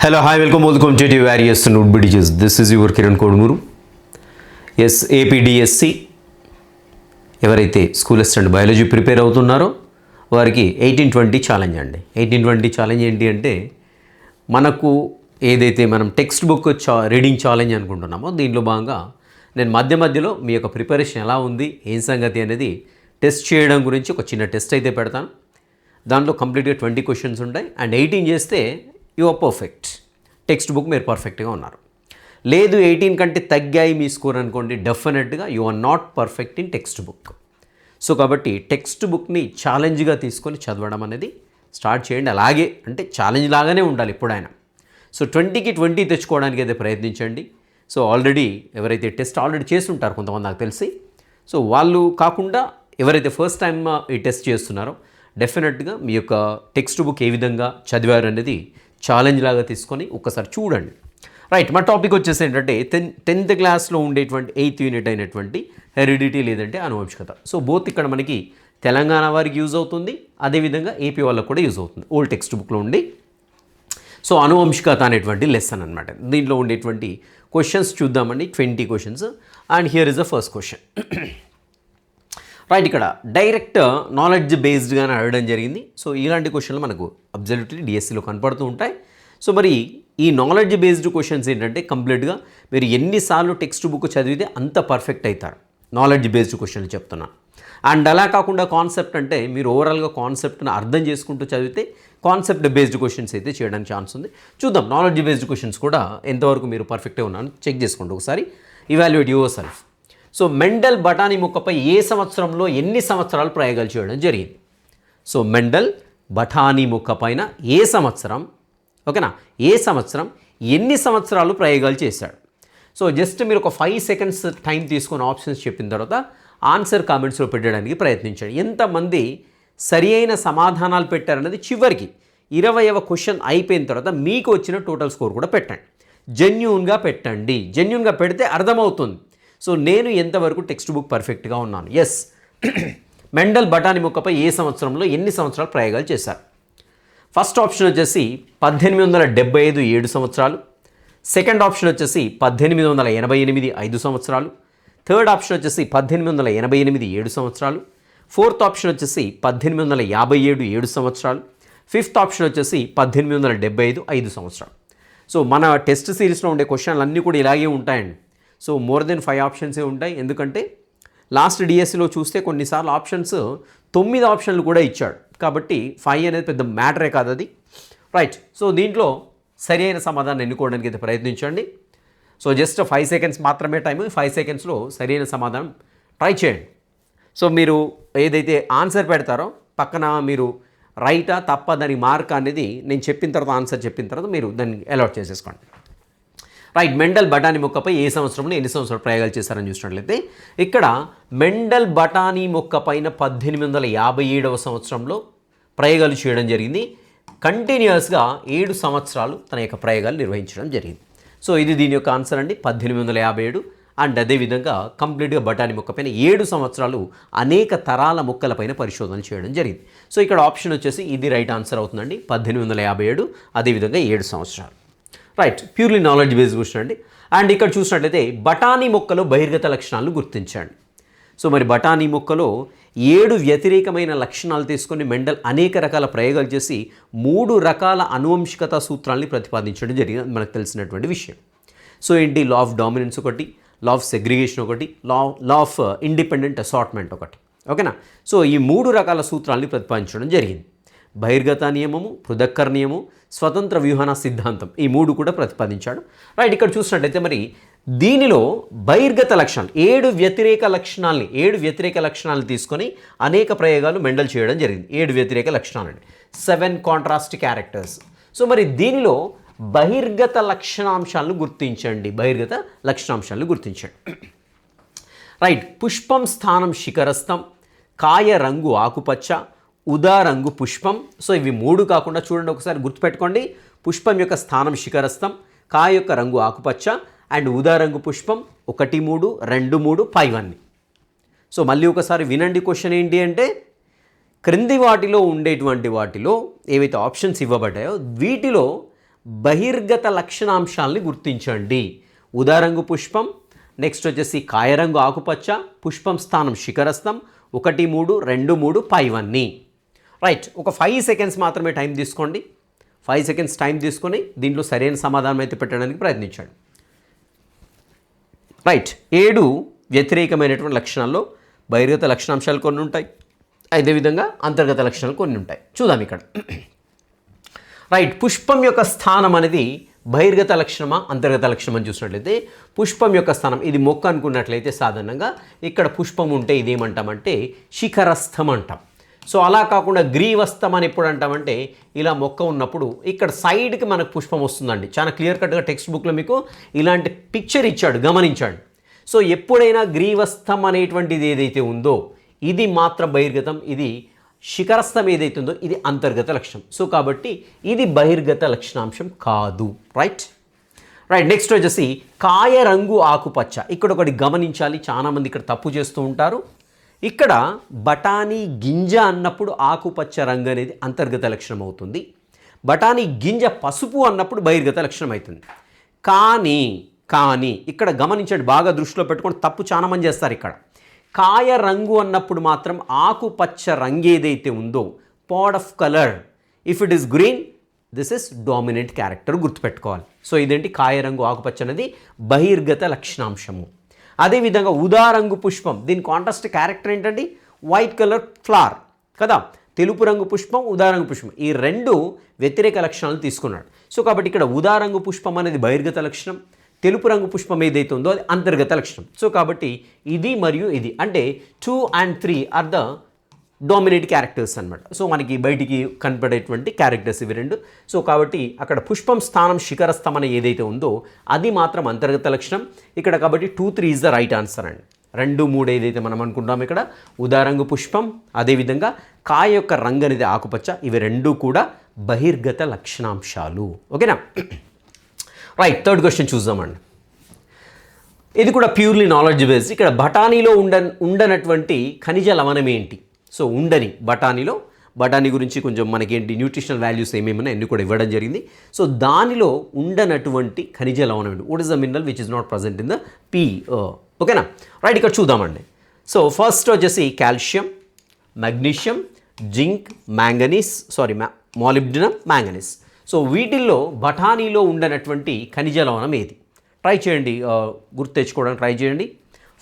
Hello, hi, welcome to various notebook teachers. This is your Kiran Kodmuru. Yes, APDSC ఎవరైతే school assistant biology prepare అవుతున్నారో వారికి 1820 challenge అండి. 1820 challenge ఏంటి అంటే మనకు ఏదైతే మనం టెక్స్ట్ బుక్ రీడింగ్ ఛాలెంజ్ అనుకుంటున్నామో దీంట్లో భాగంగా నేను మధ్యలో మీ యొక్క ప్రిపరేషన్ ఎలా ఉంది ఏం సంగతి అనేది టెస్ట్ చేయడం గురించి ఒక చిన్న టెస్ట్ అయితే పెడతాను. దాంట్లో కంప్లీట్గా 20 క్వశ్చన్స్ ఉంటాయి అండ్ 18 చేస్తే you are perfect. Textbook మీరు పర్ఫెక్ట్గా ఉన్నారు. లేదు 18 కంటే తగ్గాయి మీ స్కోర్ అనుకోండి, డెఫినెట్గా you are not perfect in textbook. So కాబట్టి టెక్స్ట్ బుక్ని ఛాలెంజ్గా తీసుకొని చదవడం అనేది స్టార్ట్ చేయండి. అలాగే అంటే ఛాలెంజ్ లాగానే ఉండాలి ఎప్పుడైనా. సో 20కి 20 తెచ్చుకోవడానికి అయితే ప్రయత్నించండి. సో ఆల్రెడీ ఎవరైతే టెస్ట్ ఆల్రెడీ చేస్తుంటారు కొంతమంది నాకు తెలిసి, సో వాళ్ళు కాకుండా ఎవరైతే ఫస్ట్ టైం ఈ టెస్ట్ చేస్తున్నారో డెఫినెట్గా మీ యొక్క టెక్స్ట్ బుక్ ఏ విధంగా చదివారు అనేది ఛాలెంజ్ లాగా తీసుకొని ఒక్కసారి చూడండి. రైట్, మా టాపిక్ వచ్చేసి ఏంటంటే 10th క్లాస్లో ఉండేటువంటి 8th యూనిట్ అయినటువంటి హెరిడిటీ లేదంటే ఆనువంశికత. సో బోత్ ఇక్కడ మనకి తెలంగాణ వారికి యూజ్ అవుతుంది, అదేవిధంగా ఏపీ వాళ్ళకు కూడా యూజ్ అవుతుంది. ఓల్డ్ టెక్స్ట్ బుక్లో ఉండి సో ఆనువంశికత అనేటువంటి లెసన్ అనమాట. దీంట్లో ఉండేటువంటి క్వశ్చన్స్ చూద్దామండి, 20 questions. And here is the first question. Right, ఇక్కడ డైరెక్ట్ నాలెడ్జ్ బేస్డ్గానే అడగడం జరిగింది. సో ఇలాంటి క్వశ్చన్లు మనకు అబ్జల్యూట్లీ డిఎస్సిలో కనపడుతూ ఉంటాయి. సో మరి ఈ నాలెడ్జ్ బేస్డ్ క్వశ్చన్స్ ఏంటంటే కంప్లీట్గా మీరు ఎన్నిసార్లు టెక్స్ట్ బుక్ చదివితే అంత పర్ఫెక్ట్ అవుతారు. నాలెడ్జ్ బేస్డ్ క్వశ్చన్లు చెప్తున్నాను. అండ్ అలా కాకుండా కాన్సెప్ట్ అంటే మీరు ఓవరాల్గా కాన్సెప్ట్ని అర్థం చేసుకుంటూ చదివితే కాన్సెప్ట్ బేస్డ్ క్వశ్చన్స్ అయితే చేయడానికి ఛాన్స్ ఉంది. చూద్దాం నాలెడ్జ్ బేస్డ్ క్వశ్చన్స్ కూడా ఎంతవరకు మీరు పర్ఫెక్ట్గా ఉన్నాను చెక్ చేసుకోండి ఒకసారి, evaluate your self. So Mendel బఠానీ మొక్కపై ఏ సంవత్సరంలో ఎన్ని సంవత్సరాలు ప్రయోగాలు చేయడం జరిగింది? సో మెండల్ బఠానీ మొక్క పైన ఏ సంవత్సరం, ఓకేనా, ఏ సంవత్సరం ఎన్ని సంవత్సరాలు ప్రయోగాలు చేశాడు? సో జస్ట్ మీరు ఒక 5 seconds టైం తీసుకొని ఆప్షన్స్ చెప్పిన తర్వాత ఆన్సర్ కామెంట్స్లో పెట్టడానికి ప్రయత్నించండి. ఎంతమంది సరి అయిన సమాధానాలు పెట్టారన్నది చివరికి 20వ క్వశ్చన్ అయిపోయిన తర్వాత మీకు వచ్చిన టోటల్ స్కోర్ కూడా పెట్టండి. జెన్యూన్గా పెట్టండి. జెన్యూన్గా పెడితే అర్థమవుతుంది సో నేను ఎంతవరకు టెక్స్ట్ బుక్ పర్ఫెక్ట్గా ఉన్నాను. ఎస్, మెండల్ బఠానీ మొక్కపై ఏ సంవత్సరంలో ఎన్ని సంవత్సరాలు ప్రయోగాలు చేశారు? ఫస్ట్ ఆప్షన్ వచ్చేసి 1875 7 సంవత్సరాలు. సెకండ్ ఆప్షన్ వచ్చేసి 1888 5 సంవత్సరాలు. థర్డ్ ఆప్షన్ వచ్చేసి 1888 7 సంవత్సరాలు. ఫోర్త్ ఆప్షన్ వచ్చేసి 1857 7 సంవత్సరాలు. ఫిఫ్త్ ఆప్షన్ వచ్చేసి 1875 5 సంవత్సరాలు. సో మన టెస్ట్ సిరీస్లో ఉండే క్వశ్చన్లు అన్నీ కూడా ఇలాగే ఉంటాయండి. సో మోర్ దెన్ 5 ఆప్షన్సే ఉంటాయి. ఎందుకంటే లాస్ట్ డిఎస్సిలో చూస్తే కొన్నిసార్లు ఆప్షన్స్ 9 ఆప్షన్లు కూడా ఇచ్చాడు. కాబట్టి 5 అనేది పెద్ద మ్యాటరే కాదు అది. రైట్, సో దీంట్లో సరి అయిన సమాధానం ఎన్నుకోవడానికి అయితే ప్రయత్నించండి. సో జస్ట్ 5 seconds మాత్రమే టైం. 5 secondsలో సరి అయిన సమాధానం ట్రై చేయండి. సో మీరు ఏదైతే ఆన్సర్ పెడతారో పక్కన మీరు రైటా తప్ప దాని మార్క్ అనేది నేను చెప్పిన తర్వాత ఆన్సర్ చెప్పిన తర్వాత మీరు దాన్ని అలాట్ చేసేసుకోండి. రైట్, మెండల్ బఠానీ మొక్కపై ఏ సంవత్సరంలో ఎన్ని సంవత్సరాలు ప్రయోగాలు చేశారని చూసినట్లయితే ఇక్కడ మెండల్ బఠానీ మొక్క పైన 1857వ సంవత్సరంలో ప్రయోగాలు చేయడం జరిగింది. కంటిన్యూస్గా 7 సంవత్సరాలు తన యొక్క ప్రయోగాలు నిర్వహించడం జరిగింది. సో ఇది దీని యొక్క ఆన్సర్ అండి, 1857. అండ్ అదేవిధంగా కంప్లీట్గా బఠానీ మొక్క పైన 7 సంవత్సరాలు అనేక తరాల మొక్కలపైన పరిశోధనలు చేయడం జరిగింది. సో ఇక్కడ ఆప్షన్ వచ్చేసి ఇది రైట్ ఆన్సర్ అవుతుందండి, 1857, అదేవిధంగా 7 సంవత్సరాలు. Right, purely knowledge based question అండి. అండ్ ఇక్కడ చూసినట్లయితే బఠానీ మొక్కలో బహిర్గత లక్షణాలను గుర్తించండి. సో మరి బఠానీ మొక్కలో 7 వ్యతిరేకమైన లక్షణాలు తీసుకొని మెండల్ అనేక రకాల ప్రయోగాలు చేసి 3 రకాల అనువంశికత సూత్రాల్ని ప్రతిపాదించడం జరిగింది, మనకు తెలిసినటువంటి విషయం. సో ఏంటి, లా ఆఫ్ డామినెన్స్ ఒకటి, లా ఆఫ్ సెగ్రిగేషన్ ఒకటి, లా ఆఫ్ ఇండిపెండెంట్ అసార్ట్మెంట్ ఒకటి, ఓకేనా. సో ఈ 3 రకాల సూత్రాల్ని ప్రతిపాదించడం జరిగింది. బహిర్గత నియమము, పృథక్కర్ నియమం, స్వతంత్ర వ్యూహన సిద్ధాంతం, ఈ 3 కూడా ప్రతిపాదించాడు. రైట్, ఇక్కడ చూసినట్టయితే మరి దీనిలో బహిర్గత లక్షణాలు 7 వ్యతిరేక లక్షణాలను తీసుకొని అనేక ప్రయోగాలు మెండల్ చేయడం జరిగింది. 7 వ్యతిరేక లక్షణాలు అండి, 7 కాంట్రాస్ట్ క్యారెక్టర్స్. సో మరి దీనిలో బహిర్గత లక్షణాంశాలను గుర్తించండి. రైట్, పుష్పం స్థానం శిఖరస్థం, కాయ రంగు ఆకుపచ్చ, ఉదా రంగు పుష్పం. సో ఇవి 3 కాకుండా చూడండి ఒకసారి గుర్తుపెట్టుకోండి. పుష్పం యొక్క స్థానం శిఖరస్థం, కాయ యొక్క రంగు ఆకుపచ్చ అండ్ ఉదా రంగు పుష్పం 1 3 2 3 5 సో మళ్ళీ ఒకసారి వినండి. క్వశ్చన్ ఏంటి అంటే క్రింది వాటిలో ఉండేటువంటి వాటిలో ఏవైతే ఆప్షన్స్ ఇవ్వబడ్డాయో వీటిలో బహిర్గత లక్షణాంశాలని గుర్తించండి. ఉదారంగు పుష్పం, నెక్స్ట్ వచ్చేసి కాయరంగు ఆకుపచ్చ, పుష్పం స్థానం శిఖరస్థం, 1, 3, 2, 3 పైవన్నీ. రైట్, ఒక 5 సెకండ్స్ మాత్రమే టైం తీసుకోండి. 5 సెకండ్స్ టైం తీసుకొని దీంట్లో సరైన సమాధానం అయితే పెట్టడానికి ప్రయత్నించండి. రైట్, 7 వ్యతిరేకమైనటువంటి లక్షణాల్లో బహిర్గత లక్షణాంశాలు కొన్ని ఉంటాయి, అదేవిధంగా అంతర్గత లక్షణాలు కొన్ని ఉంటాయి. చూద్దాం ఇక్కడ. రైట్, పుష్పం యొక్క స్థానం అనేది బహిర్గత లక్షణమా అంతర్గత లక్షణం అని చూసినట్లయితే పుష్పం యొక్క స్థానం ఇది మొక్క అనుకున్నట్లయితే సాధారణంగా ఇక్కడ పుష్పం ఉంటే ఇదేమంటామంటే శిఖరస్థం అంటాం. సో అలా కాకుండా గ్రీవస్థం అని ఎప్పుడు అంటామంటే ఇలా మొక్క ఉన్నప్పుడు ఇక్కడ సైడ్కి మనకు పుష్పం వస్తుందండి. చాలా క్లియర్ కట్గా టెక్స్ట్ బుక్లో మీకు ఇలాంటి పిక్చర్ ఇచ్చాడు, గమనించండి. సో ఎప్పుడైనా గ్రీవస్థం అనేటువంటిది ఏదైతే ఉందో ఇది మాత్రం బహిర్గతం, ఇది శిఖరస్థం ఏదైతే ఉందో ఇది అంతర్గత లక్షణం. సో కాబట్టి ఇది బహిర్గత లక్షణాంశం కాదు. రైట్, నెక్స్ట్ వచ్చేసి కాయ రంగు ఆకుపచ్చ. ఇక్కడ ఒకటి గమనించాలి, చాలామంది ఇక్కడ తప్పు చేస్తూ ఉంటారు. ఇక్కడ బఠానీ గింజ అన్నప్పుడు ఆకుపచ్చ రంగు అనేది అంతర్గత లక్షణం అవుతుంది, బఠానీ గింజ పసుపు అన్నప్పుడు బహిర్గత లక్షణం అవుతుంది. కానీ ఇక్కడ గమనించండి, బాగా దృష్టిలో పెట్టుకొని తప్పు చాలామంది చేస్తారు. ఇక్కడ కాయ రంగు అన్నప్పుడు మాత్రం ఆకుపచ్చ రంగు ఏదైతే ఉందో pod of colour, if it is green this is dominant character, గుర్తుపెట్టుకోవాలి. సో ఇదేంటి కాయ రంగు ఆకుపచ్చ అనేది బహిర్గత లక్షణాంశము. అదేవిధంగా ఉదారంగు పుష్పం, దీని కాంట్రాస్ట్ క్యారెక్టర్ ఏంటండి వైట్ కలర్ ఫ్లవర్ కదా. తెలుపు రంగు పుష్పం, ఉదారంగు పుష్పం ఈ రెండు వ్యతిరేక లక్షణాలు తీసుకున్నాడు. సో కాబట్టి ఇక్కడ ఉదారంగు పుష్పం అనేది బహిర్గత లక్షణం, తెలుపు రంగు పుష్పం ఏదైతే ఉందో అది అంతర్గత లక్షణం. సో కాబట్టి ఇది మరియు ఇది అంటే 2 and 3 are the dominate characters అనమాట. సో మనకి బయటికి కనపడేటువంటి క్యారెక్టర్స్ ఇవి రెండు. సో కాబట్టి అక్కడ పుష్పం స్థానం శిఖరస్థం అనే ఏదైతే ఉందో అది మాత్రం అంతర్గత లక్షణం ఇక్కడ. కాబట్టి 2, 3 ఈజ్ ద రైట్ ఆన్సర్ అండి. 2, 3 ఏదైతే మనం అనుకుంటాం ఇక్కడ ఉదారంగు పుష్పం, అదేవిధంగా కాయ యొక్క రంగు అనేది ఆకుపచ్చ, ఇవి రెండు కూడా బహిర్గత లక్షణాంశాలు. ఓకేనా. రైట్, థర్డ్ క్వశ్చన్ చూద్దామండి. ఇది కూడా ప్యూర్లీ నాలెడ్జ్ బేస్డ్. ఇక్కడ బఠానీలో ఉండనటువంటి ఖనిజ లవణం ఏంటి? సో బఠానీ గురించి కొంచెం మనకేంటి న్యూట్రిషనల్ వాల్యూస్ ఏమేమైనా ఎన్ని కూడా ఇవ్వడం జరిగింది. సో దానిలో ఉండనటువంటి ఖనిజ లవణం ఏంటి? What is the mineral which is not present in the P? ఓకేనా. రైట్, ఇక్కడ చూద్దామండి. సో ఫస్ట్ వచ్చేసి calcium, magnesium, zinc, molybdenum, manganese. So వీటిల్లో బఠానీలో ఉండనటువంటి ఖనిజ లవణం ఏది? ట్రై చేయండి, గుర్తు తెచ్చుకోవడానికి ట్రై చేయండి.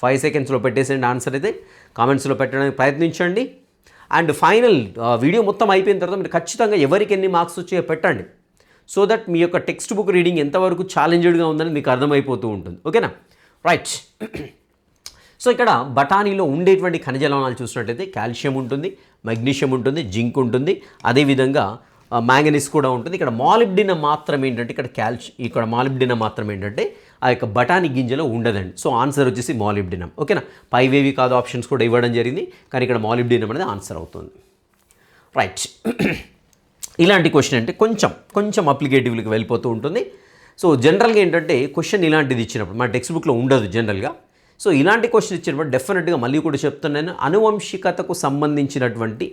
5 సెకండ్స్లో పెట్టేసేయండి ఆన్సర్ అయితే, కామెంట్స్లో పెట్టడానికి ప్రయత్నించండి. అండ్ ఫైనల్ వీడియో మొత్తం అయిపోయిన తర్వాత మీరు ఖచ్చితంగా ఎవరికి ఎన్ని మార్క్స్ వచ్చాయో పెట్టండి. సో దట్ మీ యొక్క టెక్స్ట్ బుక్ రీడింగ్ ఎంతవరకు ఛాలెంజ్డ్గా ఉందని మీకు అర్థమైపోతూ ఉంటుంది. ఓకేనా. రైట్, సో ఇక్కడ బఠానీలో ఉండేటువంటి ఖనిజ లవణాలు చూసినట్లయితే కాల్షియం ఉంటుంది, మెగ్నీషియం ఉంటుంది, జింక్ ఉంటుంది, అదేవిధంగా మ్యాంగనీస్ కూడా ఉంటుంది. ఇక్కడ మాలిబ్డినం మాత్రం ఏంటంటే ఇక్కడ మాలిబ్డినం మాత్రం ఏంటంటే ఆ యొక్క బఠానీ గింజలో ఉండదండి. సో ఆన్సర్ వచ్చేసి మాలిబ్డినం. ఓకేనా. పైవేవి కాదు ఆప్షన్స్ కూడా ఇవ్వడం జరిగింది, కానీ ఇక్కడ మాలిబ్డినం అనేది ఆన్సర్ అవుతుంది. రైట్, ఇలాంటి క్వశ్చన్ అంటే కొంచెం అప్లికేటివ్కి వెళ్ళిపోతూ ఉంటుంది. సో జనరల్గా ఏంటంటే క్వశ్చన్ ఇలాంటిది ఇచ్చినప్పుడు మన టెక్స్ట్ బుక్లో ఉండదు జనరల్గా. సో ఇలాంటి క్వశ్చన్ ఇచ్చినప్పుడు డెఫినెట్గా మళ్ళీ కూడా చెప్తున్నాను, అనువంశికతకు సంబంధించినటువంటి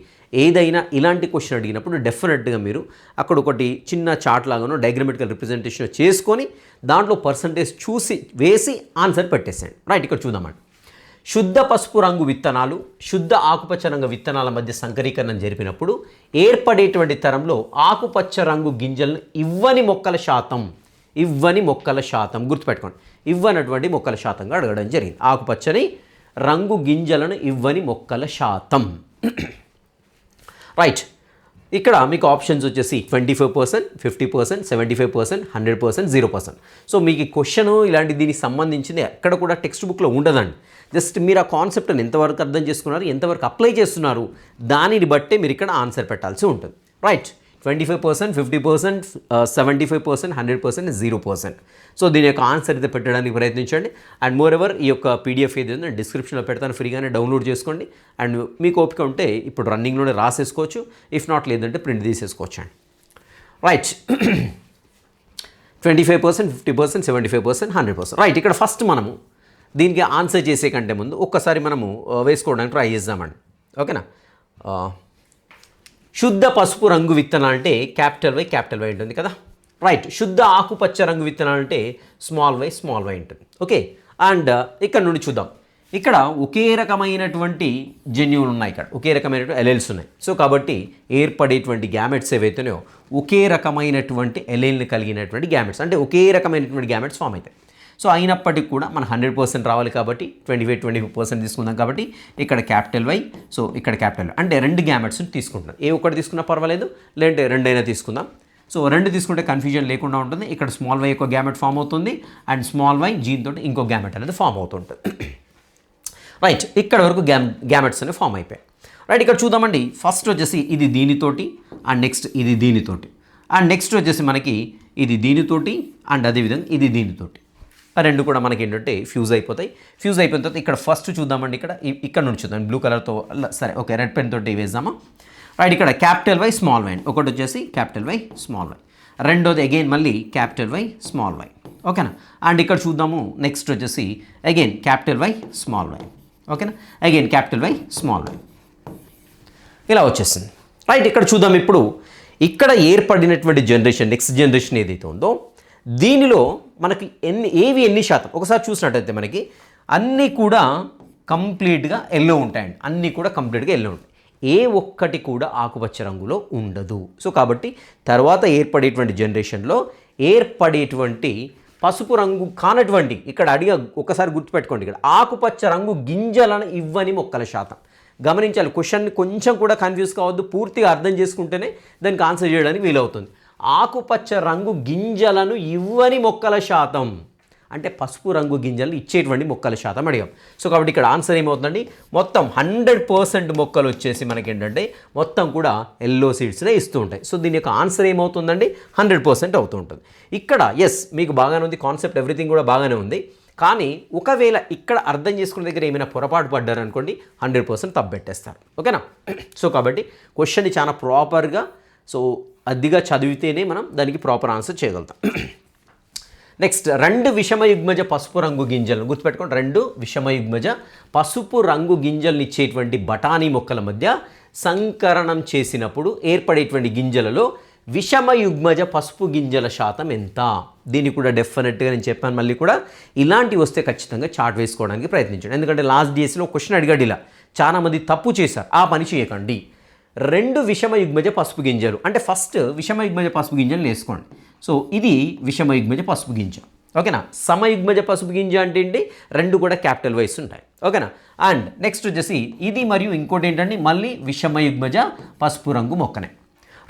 ఏదైనా ఇలాంటి క్వశ్చన్ అడిగినప్పుడు డెఫినెట్గా మీరు అక్కడ ఒకటి చిన్న చార్ట్ లాగానో డయాగ్రమెటికల్ రిప్రజెంటేషన్ చేసుకొని దాంట్లో పర్సంటేజ్ చూసి వేసి ఆన్సర్ పెట్టేసేయండి. రైట్, ఇక్కడ చూద్దామండి. శుద్ధ పసుపు రంగు విత్తనాలు, శుద్ధ ఆకుపచ్చ రంగు విత్తనాల మధ్య సంకరీకరణం జరిపినప్పుడు ఏర్పడేటువంటి తరంలో ఆకుపచ్చ రంగు గింజలను ఇవ్వని మొక్కల శాతం గుర్తుపెట్టుకోండి. ఇవ్వనటువంటి మొక్కల శాతంగా అడగడం జరిగింది. ఆకుపచ్చని రంగు గింజలను ఇవ్వని మొక్కల శాతం. రైట్, ఇక్కడ మీకు ఆప్షన్స్ వచ్చేసి 25%, 50%, 75%, 100%, 0%. సో మీకు క్వశ్చన్ ఇలాంటి దీనికి సంబంధించింది ఎక్కడ కూడా టెక్స్ట్ బుక్లో ఉండదండి. జస్ట్ మీరు ఆ కాన్సెప్ట్ని ఎంతవరకు అర్థం చేసుకున్నారు, ఎంతవరకు అప్లై చేస్తున్నారు దానిని బట్టే మీరు ఇక్కడ ఆన్సర్ పెట్టాల్సి ఉంటుంది. రైట్, 25%, 50%, 75%, 100%, 0%. సో దీని యొక్క ఆన్సర్ అయితే పెట్టడానికి ప్రయత్నించండి. అండ్ మోర్ ఎవర్ ఈ యొక్క పీడిఎఫ్ ఏది ఉందో డిస్క్రిప్షన్లో పెడతాను, ఫ్రీగానే డౌన్లోడ్ చేసుకోండి. అండ్ మీకు ఓపిక ఉంటే ఇప్పుడు రన్నింగ్లోనే రాసేసుకోవచ్చు, ఇఫ్ నాట్ లేదంటే ప్రింట్ తీసేసుకోవచ్చు అండి. రైట్, 25%, 50%, 75%, 100%. రైట్, ఇక్కడ ఫస్ట్ మనము దీనికి ఆన్సర్ చేసే కంటే ముందు ఒక్కసారి మనము వేసుకోవడానికి ట్రై చేద్దామండి. ఓకేనా. శుద్ధ పసుపు రంగు విత్తనాలు అంటే క్యాపిటల్ వై ఉంటుంది కదా. రైట్, శుద్ధ ఆకుపచ్చ రంగు విత్తనాలు అంటే స్మాల్ వై ఉంటుంది. ఓకే, అండ్ ఇక్కడ నుండి చూద్దాం. ఇక్కడ ఒకే రకమైనటువంటి జన్యువులు ఉన్నాయి, ఇక్కడ ఒకే రకమైనటువంటి ఎలెల్స్ ఉన్నాయి. సో కాబట్టి ఏర్పడేటువంటి గ్యామెట్స్ ఏవైతున్నాయో ఒకే రకమైనటువంటి ఎలెల్ని కలిగినటువంటి గ్యామెట్స్, అంటే ఒకే రకమైనటువంటి గ్యామెట్స్ ఫామ్ అవుతాయి. సో అయినప్పటికీ కూడా మన 100% రావాలి కాబట్టి 25% తీసుకుందాం. కాబట్టి ఇక్కడ క్యాపిటల్ వై, సో ఇక్కడ క్యాపిటల్ వై అంటే 2 గ్యామెట్స్ని తీసుకుంటున్నాం. ఏ ఒక్కటి తీసుకున్నా పర్వాలేదు, లేదంటే 2 అయినా తీసుకుందాం. సో 2 తీసుకుంటే కన్ఫ్యూజన్ లేకుండా ఉంటుంది. ఇక్కడ స్మాల్ వై ఒక గ్యామెట్ ఫామ్ అవుతుంది, అండ్ స్మాల్ వై జీన్ తోటి ఇంకో గ్యామెట్ అనేది ఫామ్ అవుతుంటుంది. రైట్, ఇక్కడ వరకు గ్యామెట్స్ అనేవి ఫామ్ అయిపోయాయి. రైట్, ఇక్కడ చూద్దామండి. ఫస్ట్ వచ్చేసి ఇది దీనితోటి, అండ్ నెక్స్ట్ ఇది దీనితోటి, అండ్ నెక్స్ట్ వచ్చేసి మనకి ఇది దీనితోటి, అండ్ అదేవిధంగా ఇది దీనితోటి. ఆ 2 కూడా మనకి ఏంటంటే ఫ్యూజ్ అయిపోతాయి. ఫ్యూజ్ అయిపోయిన తర్వాత ఇక్కడ ఫస్ట్ చూద్దామండి. ఇక్కడ నుంచి చూద్దాం బ్లూ కలర్తో, సరే ఓకే, రెడ్ పెన్ తోటి వేద్దామా. రైట్, ఇక్కడ క్యాపిటల్ వై స్మాల్ వై, ఒకటి వచ్చేసి క్యాపిటల్ వై స్మాల్ వై, రెండోది అగైన్ మళ్ళీ క్యాపిటల్ వై స్మాల్ వై. ఓకేనా, అండ్ ఇక్కడ చూద్దాము. నెక్స్ట్ వచ్చేసి again capital Y small Y. ఓకేనా, again capital Y small Y, ఇలా వచ్చేసింది. రైట్, ఇక్కడ చూద్దాం. ఇప్పుడు ఇక్కడ ఏర్పడినటువంటి జనరేషన్, నెక్స్ట్ జనరేషన్ ఏదైతే ఉందో దీనిలో మనకి ఎన్ని శాతం ఒకసారి చూసినట్టయితే మనకి అన్నీ కూడా కంప్లీట్గా ఎల్లో ఉంటాయండి. అన్నీ కూడా కంప్లీట్గా ఎల్లో ఉంటాయి. ఏ ఒక్కటి కూడా ఆకుపచ్చ రంగులో ఉండదు. సో కాబట్టి తర్వాత ఏర్పడేటువంటి జనరేషన్లో ఏర్పడేటువంటి పసుపు రంగు కానటువంటి, ఇక్కడ ఒకసారి గుర్తుపెట్టుకోండి, ఇక్కడ ఆకుపచ్చ రంగు గింజలను ఇవ్వని మొక్కల శాతం. గమనించాలి, క్వశ్చన్ని కొంచెం కూడా కన్ఫ్యూజ్ కావద్దు, పూర్తిగా అర్థం చేసుకుంటేనే దానికి ఆన్సర్ చేయడానికి వీలవుతుంది. ఆకుపచ్చ రంగు గింజలను ఇవ్వని మొక్కల శాతం అంటే పసుపు రంగు గింజలు ఇచ్చేటువంటి మొక్కల శాతం అడిగాం. సో కాబట్టి ఇక్కడ ఆన్సర్ ఏమవుతుందండి, మొత్తం 100% మొక్కలు వచ్చేసి మనకి ఏంటంటే మొత్తం కూడా ఎల్లో సీడ్స్నే ఇస్తూ ఉంటాయి. సో దీని యొక్క ఆన్సర్ ఏమవుతుందండి, 100% అవుతూ ఉంటుంది. ఇక్కడ ఎస్ మీకు బాగానే ఉంది, కాన్సెప్ట్ ఎవ్రీథింగ్ కూడా బాగానే ఉంది. కానీ ఒకవేళ ఇక్కడ అర్థం చేసుకునే దగ్గర ఏమైనా పొరపాటు పడ్డారనుకోండి 100% తప్పెట్టేస్తారు. ఓకేనా. సో కాబట్టి క్వశ్చన్ని చాలా ప్రాపర్గా అదిగా చదివితేనే మనం దానికి ప్రాపర్ ఆన్సర్ చేయగలుగుతాం. నెక్స్ట్, 2 విషమయుగ్మజ పసుపు రంగు గింజలను గుర్తుపెట్టుకోండి. 2 విషమయుగ్మజ పసుపు రంగు గిన్నెలను ఇచ్చేటువంటి బఠానీ మొక్కల మధ్య సంకరణం చేసినప్పుడు ఏర్పడేటువంటి గింజలలో విషమయుగ్మజ పసుపు గింజల శాతం ఎంత? దీన్ని కూడా డెఫినెట్గా నేను చెప్పాను. మళ్ళీ కూడా ఇలాంటివి వస్తే ఖచ్చితంగా చార్ట్ వేసుకోవడానికి ప్రయత్నించండి. ఎందుకంటే లాస్ట్ డేస్లో క్వశ్చన్ అడిగాడు, ఇలా చాలామంది తప్పు చేశారు. ఆ పని చేయకండి. 2 విషమయుగ్మజ పసుపు గింజలు అంటే ఫస్ట్ విషమయుగ్మజ పసుపు గింజలు వేసుకోండి. సో ఇది విషమయుగ్మజ పసుపు గింజ. ఓకేనా. సమయుగ్మజ పసుపు గింజ అంటే ఏంటి, 2 కూడా క్యాపిటల్ వైస్ ఉంటాయి. ఓకేనా. అండ్ నెక్స్ట్ వచ్చేసి ఇది మరియు ఇంకోటి ఏంటంటే మళ్ళీ విషమయుగ్మజ పసుపు రంగు మొక్కనే.